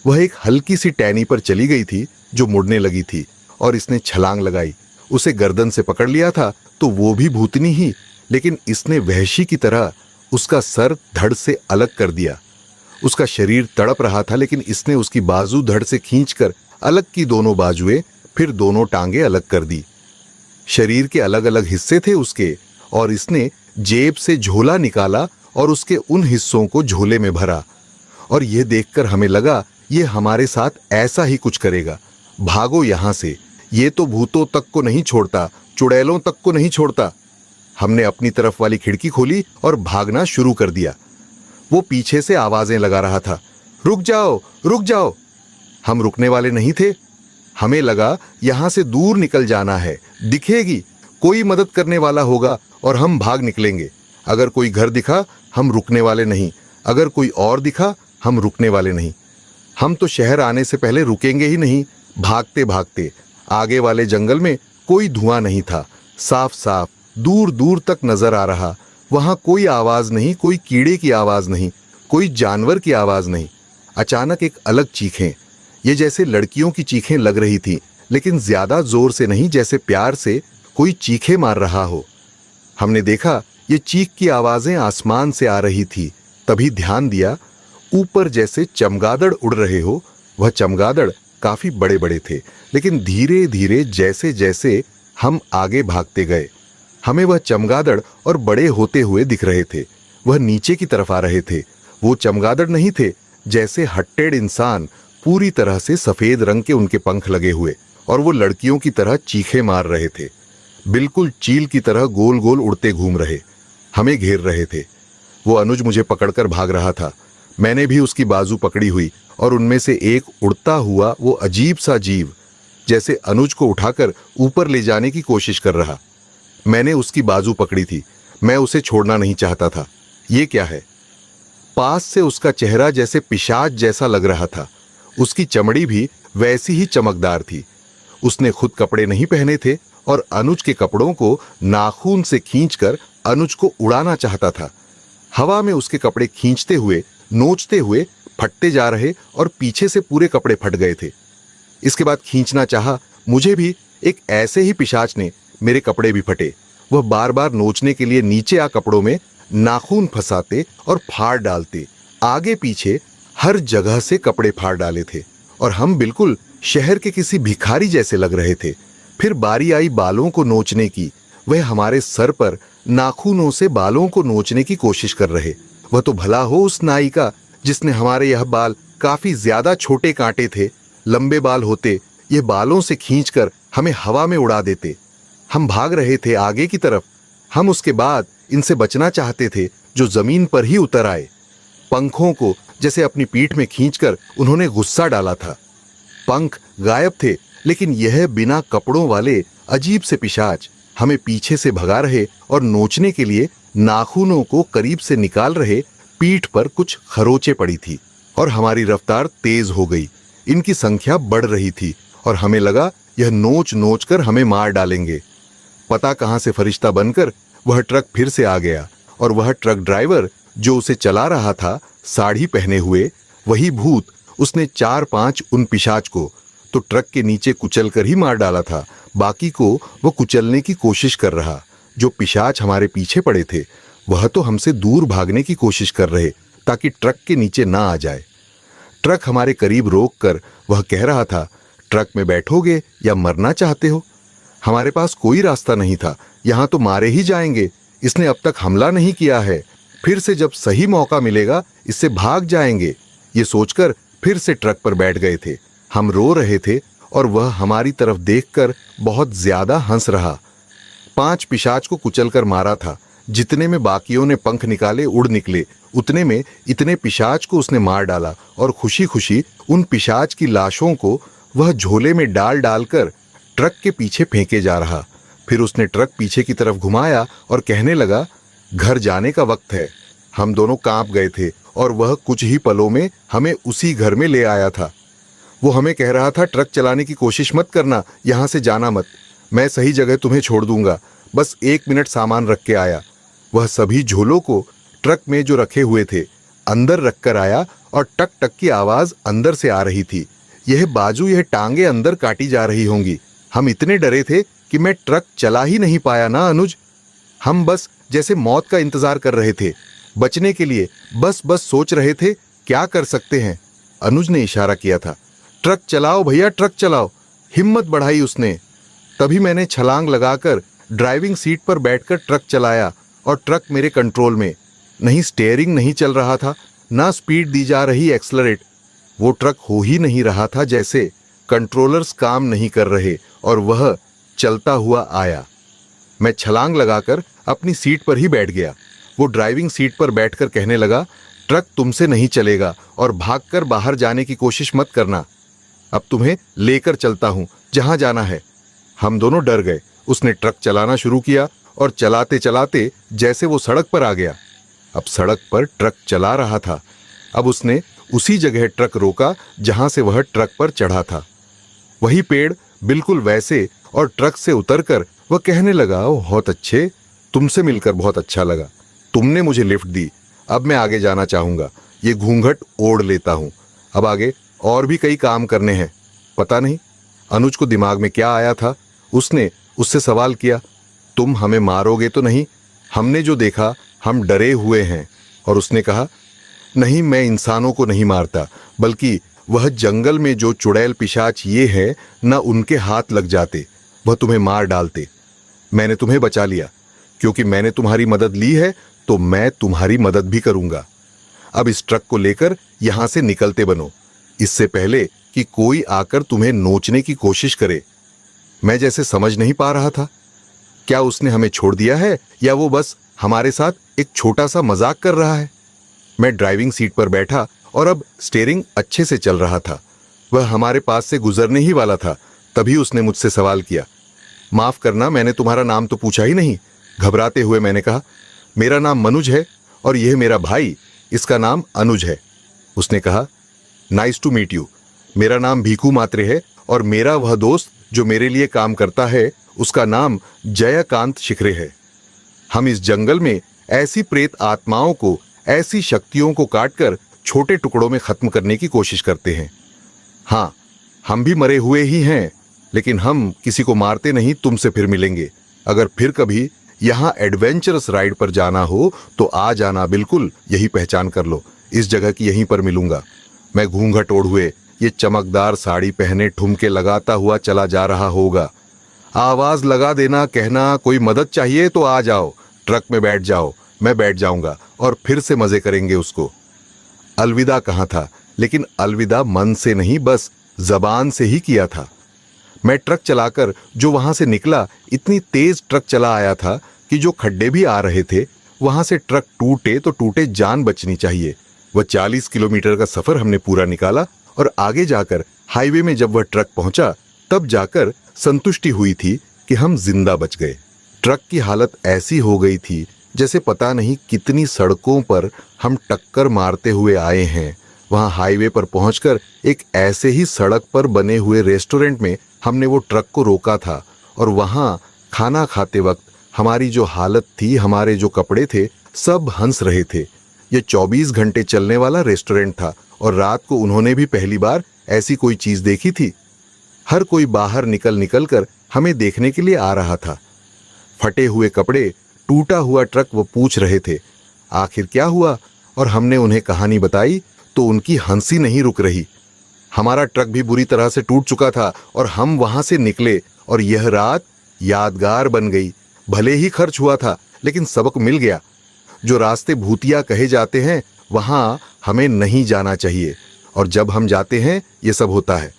Speaker 1: वह एक हल्की सी टहनी पर चली गई थी जो मुड़ने लगी थी, और इसने छलांग लगाई। उसे गर्दन से पकड़ लिया था तो वो भी भूतनी ही, लेकिन इसने वहशी की तरह उसका सर धड़ से अलग कर दिया। उसका शरीर तड़प रहा था, लेकिन इसने उसकी बाजू धड़ से खींचकर अलग की दोनों बाजुएं, फिर दोनों टांगे अलग कर दी। शरीर के अलग अलग हिस्से थे उसके, और इसने जेब से झोला निकाला और उसके उन हिस्सों को झोले में भरा। और यह देखकर हमें लगा यह हमारे साथ ऐसा ही कुछ करेगा। भागो यहां से, ये तो भूतों तक को नहीं छोड़ता, चुड़ैलों तक को नहीं छोड़ता। हमने अपनी तरफ वाली खिड़की खोली और भागना शुरू कर दिया। वो पीछे से आवाजें लगा रहा था, रुक जाओ, रुक जाओ। हम रुकने वाले नहीं थे। हमें लगा यहां से दूर निकल जाना है, दिखेगी, कोई मदद करने वाला होगा और हम भाग निकलेंगे। अगर कोई घर दिखा, हम रुकने वाले नहीं। अगर कोई और दिखा, हम रुकने वाले नहीं। हम तो शहर आने से पहले रुकेंगे ही नहीं। भागते भागते आगे वाले जंगल में कोई धुआं नहीं था, साफ साफ दूर दूर तक नजर आ रहा। वहां कोई आवाज नहीं, कोई कीड़े की आवाज नहीं, कोई जानवर की आवाज नहीं। अचानक एक अलग चीखें, ये जैसे लड़कियों की चीखें लग रही थी, लेकिन ज्यादा जोर से नहीं, जैसे प्यार से कोई चीखें मार रहा हो। हमने देखा ये चीख की आवाजें आसमान से आ रही थी। तभी ध्यान दिया, ऊपर जैसे चमगादड़ उड़ रहे हो। वह चमगादड़ काफी बड़े बड़े थे, लेकिन धीरे धीरे जैसे जैसे हम आगे भागते गए, हमें वह चमगादड़ और बड़े होते हुए दिख रहे थे। वह नीचे की तरफ आ रहे थे। वो चमगादड़ नहीं थे, जैसे हट्टेड़ इंसान, पूरी तरह से सफेद रंग के उनके पंख लगे हुए, और वो लड़कियों की तरह चीखे मार रहे थे। बिल्कुल चील की तरह गोल गोल उड़ते घूम रहे, हमें घेर रहे थे। वो अनुज मुझे पकड़कर भाग रहा था। मैंने भी उसकी बाजू पकड़ी हुई, और उनमें से एक उड़ता हुआ वो अजीब सा जीव जैसे अनुज को उठाकर ऊपर ले जाने की कोशिश कर रहा। मैंने उसकी बाजू पकड़ी थी, मैं उसे छोड़ना नहीं चाहता था। ये क्या है? पास से उसका चेहरा जैसे पिशाच जैसा लग रहा था। उसकी चमड़ी भी वैसी ही चमकदार थी। उसने खुद कपड़े नहीं पहने थे और अनुज के कपड़ों को नाखून से खींचकर अनुज को उड़ाना चाहता था। हवा में उसके कपड़े खींचते हुए, नोचते हुए फटते जा रहे, और पीछे से पूरे कपड़े फट गए थे। इसके बाद खींचना चाहा मुझे भी, एक ऐसे ही पिशाच ने मेरे कपड़े भी फटे। वह बार बार नोचने के लिए नीचे आ कपड़ों में नाखून फंसाते और फाड़ डालते। आगे पीछे हर जगह से कपड़े फाड़ डाले थे, और हम बिल्कुल शहर के किसी भिखारी जैसे लग रहे थे। फिर बारी आई बालों को नोचने की। वह हमारे सर पर नाखूनों से बालों को नोचने की कोशिश कर रहे। वह तो भला हो उस नाई का जिसने हमारे यह बाल काफी ज्यादा छोटे काटे थे। लंबे बाल होते, ये बालों से खींचकर हमें हवा में उड़ा देते। हम भाग रहे थे आगे की तरफ। हम उसके बाद इनसे बचना चाहते थे जो जमीन पर ही उतर आए। पंखों को जैसे अपनी पीठ में खींचकर उन्होंने गुस्सा डाला था। पंख गायब थे, लेकिन यह बिना कपड़ों वाले अजीब से पिशाच हमें पीछे से भगा रहे और नोचने के लिए नाखूनों को करीब से निकाल रहे। पीठ पर कुछ खरोंचे पड़ी थी और हमारी रफ्तार तेज हो गई। इनकी संख्या बढ़ रही थी और हमें लगा यह नोच नोच कर हमें मार डालेंगे। पता कहां से फरिश्ता बनकर वह ट्रक फिर से आ गया, और वह ट्रक ड्राइवर जो उसे चला रहा था, साड़ी पहने हुए वही भूत। उसने 4-5 उन पिशाच को तो ट्रक के नीचे कुचल कर ही मार डाला था। बाकी को वो कुचलने की कोशिश कर रहा। जो पिशाच हमारे पीछे पड़े थे, वह तो हमसे दूर भागने की कोशिश कर रहे ताकि ट्रक के नीचे ना आ जाए। ट्रक हमारे करीब रोककर वह कह रहा था, ट्रक में बैठोगे या मरना चाहते हो? हमारे पास कोई रास्ता नहीं था, यहां तो मारे ही जाएंगे। इसने अब तक हमला नहीं किया है, फिर से जब सही मौका मिलेगा इससे भाग जाएंगे। ये सोचकर फिर से ट्रक पर बैठ गए थे। हम रो रहे थे और वह हमारी तरफ देखकर बहुत ज्यादा हंस रहा। 5 पिशाच को कुचलकर मारा था। जितने में बाकियों ने पंख निकाले उड़ निकले, उतने में इतने पिशाच को उसने मार डाला और खुशी खुशी उन पिशाच की लाशों को वह झोले में डाल डालकर ट्रक के पीछे फेंके जा रहा। फिर उसने ट्रक पीछे की तरफ घुमाया और कहने लगा, घर जाने का वक्त है। हम दोनों कांप गए थे और वह कुछ ही पलों में हमें उसी घर में ले आया था। वो हमें कह रहा था, ट्रक चलाने की कोशिश मत करना, यहां से जाना मत, मैं सही जगह तुम्हें छोड़ दूंगा, बस 1 मिनट सामान रख के आया। वह सभी झोलों को ट्रक में जो रखे हुए थे अंदर रखकर आया और टक टक की आवाज अंदर से आ रही थी। यह बाजू, यह टांगे अंदर काटी जा रही होंगी। हम इतने डरे थे कि मैं ट्रक चला ही नहीं पाया ना अनुज। हम बस जैसे मौत का इंतजार कर रहे थे, बचने के लिए बस सोच रहे थे क्या कर सकते हैं। अनुज ने इशारा किया था, ट्रक चलाओ भैया, ट्रक चलाओ। हिम्मत बढ़ाई उसने। तभी मैंने छलांग लगाकर ड्राइविंग सीट पर बैठकर ट्रक चलाया और ट्रक मेरे कंट्रोल में। नहीं स्टीयरिंग नहीं चल रहा था, ना स्पीड दी जा रही एक्सलरेट। वो ट्रक हो ही नहीं रहा था, जैसे कंट्रोलर्स काम नहीं कर रहे और वह चलता हुआ आया। मैं छलांग लगाकर अपनी सीट पर ही बैठ गया। वो ड्राइविंग सीट पर बैठकर कहने लगा, ट्रक तुमसे नहीं चलेगा और भागकर बाहर जाने की कोशिश मत करना। अब तुम्हें लेकर चलता हूं जहां जाना है। हम दोनों डर गए। उसने ट्रक चलाना शुरू किया और चलाते चलाते जैसे वो सड़क पर आ गया। अब सड़क पर ट्रक चला रहा था। अब उसने उसी जगह ट्रक रोका जहां से वह ट्रक पर चढ़ा था। वही पेड़, बिल्कुल वैसे, और ट्रक से उतरकर वह कहने लगा, बहुत अच्छे, तुमसे मिलकर बहुत अच्छा लगा, तुमने मुझे लिफ्ट दी। अब मैं आगे जाना चाहूंगा, ये घूंघट ओढ़ लेता हूं। अब आगे और भी कई काम करने हैं। पता नहीं अनुज को दिमाग में क्या आया था। उसने उससे सवाल किया, तुम हमें मारोगे तो नहीं? हमने जो देखा हम डरे हुए हैं। और उसने कहा, नहीं, मैं इंसानों को नहीं मारता, बल्कि वह जंगल में जो चुड़ैल पिशाच ये है न, उनके हाथ लग जाते, वह तुम्हें मार डालते। मैंने तुम्हें बचा लिया क्योंकि मैंने तुम्हारी मदद ली है, तो मैं तुम्हारी मदद भी करूंगा। अब इस ट्रक को लेकर यहां से निकलते बनो, इससे पहले कि कोई आकर तुम्हें नोचने की कोशिश करे। मैं जैसे समझ नहीं पा रहा था, क्या उसने हमें छोड़ दिया है या वो बस हमारे साथ एक छोटा सा मजाक कर रहा है। मैं ड्राइविंग सीट पर बैठा और अब स्टीयरिंग अच्छे से चल रहा था। वह हमारे पास से गुजरने ही वाला था। तभी उसने मुझसे सवाल किया, माफ करना, मैंने तुम्हारा नाम तो पूछा ही नहीं। घबराते हुए मैंने कहा, मेरा नाम मनुज है और यह मेरा भाई, इसका नाम अनुज है। उसने कहा, नाइस टू मीट यू। मेरा नाम भीखू मात्रे है और मेरा वह दोस्त जो मेरे लिए काम करता है, उसका नाम जयकांत शिखरे है। हम इस जंगल में ऐसी प्रेत आत्माओं को, ऐसी शक्तियों को काटकर छोटे टुकड़ों में खत्म करने की कोशिश करते हैं। हाँ, हम भी मरे हुए ही हैं, लेकिन हम किसी को मारते नहीं। तुमसे फिर मिलेंगे। अगर फिर कभी यहां एडवेंचरस राइड पर जाना हो तो आ जाना, बिल्कुल यही पहचान कर लो, इस जगह की यहीं पर मिलूंगा। मैं घूंघट ओढ़ हुए, ये चमकदार साड़ी पहने ठुमके लगाता हुआ चला जा रहा होगा। आवाज लगा देना, कहना, कोई मदद चाहिए तो आ जाओ, ट्रक में बैठ जाओ, मैं बैठ जाऊंगा और फिर से मजे करेंगे उसको। अलविदा कहा था, लेकिन अलविदा मन से नहीं, बस जबान से ही किया था। मैं ट्रक चलाकर जो वहां से निकला, इतनी तेज ट्रक चला आया था कि जो खड्डे भी आ रहे थे वहां से ट्रक टूटे तो टूटे, जान बचनी चाहिए। वह 40 किलोमीटर का सफर हमने पूरा निकाला और आगे जाकर हाईवे में जब वह ट्रक पहुंचा, तब जाकर संतुष्टि हुई थी कि हम जिंदा बच गए। ट्रक की हालत ऐसी हो गई थी जैसे पता नहीं कितनी सड़कों पर हम टक्कर मारते हुए आए हैं। वहां हाईवे पर पहुंचकर एक ऐसे ही सड़क पर बने हुए रेस्टोरेंट में हमने वो ट्रक को रोका था और वहां खाना खाते वक्त हमारी जो हालत थी, हमारे जो कपड़े थे, सब हंस रहे थे। ये 24 घंटे चलने वाला रेस्टोरेंट था और रात को उन्होंने भी पहली बार ऐसी कोई चीज देखी थी। हर कोई बाहर निकल निकल कर हमें देखने के लिए आ रहा था। फटे हुए कपड़े, टूटा हुआ ट्रक, वो पूछ रहे थे आखिर क्या हुआ, और हमने उन्हें कहानी बताई तो उनकी हंसी नहीं रुक रही। हमारा ट्रक भी बुरी तरह से टूट चुका था और हम वहां से निकले और यह रात यादगार बन गई। भले ही खर्च हुआ था, लेकिन सबक मिल गया। जो रास्ते भूतिया कहे जाते हैं, वहां हमें नहीं जाना चाहिए, और जब हम जाते हैं ये सब होता है।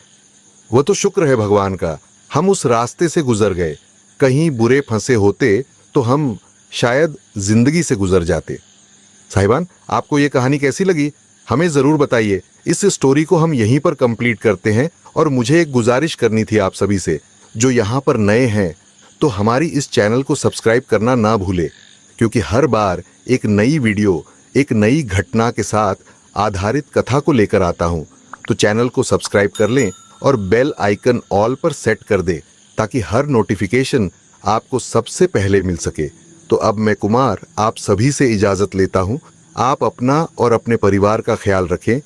Speaker 1: वो तो शुक्र है भगवान का, हम उस रास्ते से गुजर गए। कहीं बुरे फंसे होते तो हम शायद जिंदगी से गुजर जाते। साहिबान, आपको ये कहानी कैसी लगी हमें ज़रूर बताइए। इस स्टोरी को हम यहीं पर कंप्लीट करते हैं और मुझे एक गुजारिश करनी थी आप सभी से, जो यहाँ पर नए हैं तो हमारी इस चैनल को सब्सक्राइब करना ना भूले, क्योंकि हर बार एक नई वीडियो एक नई घटना के साथ आधारित कथा को लेकर आता हूँ। तो चैनल को सब्सक्राइब कर लें और बेल आइकन ऑल पर सेट कर दें ताकि हर नोटिफिकेशन आपको सबसे पहले मिल सके। तो अब मैं कुमार आप सभी से इजाज़त लेता हूँ। आप अपना और अपने परिवार का ख्याल रखें।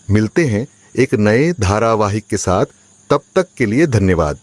Speaker 1: मिलते हैं एक नए धारावाहिक के साथ, तब तक के लिए धन्यवाद।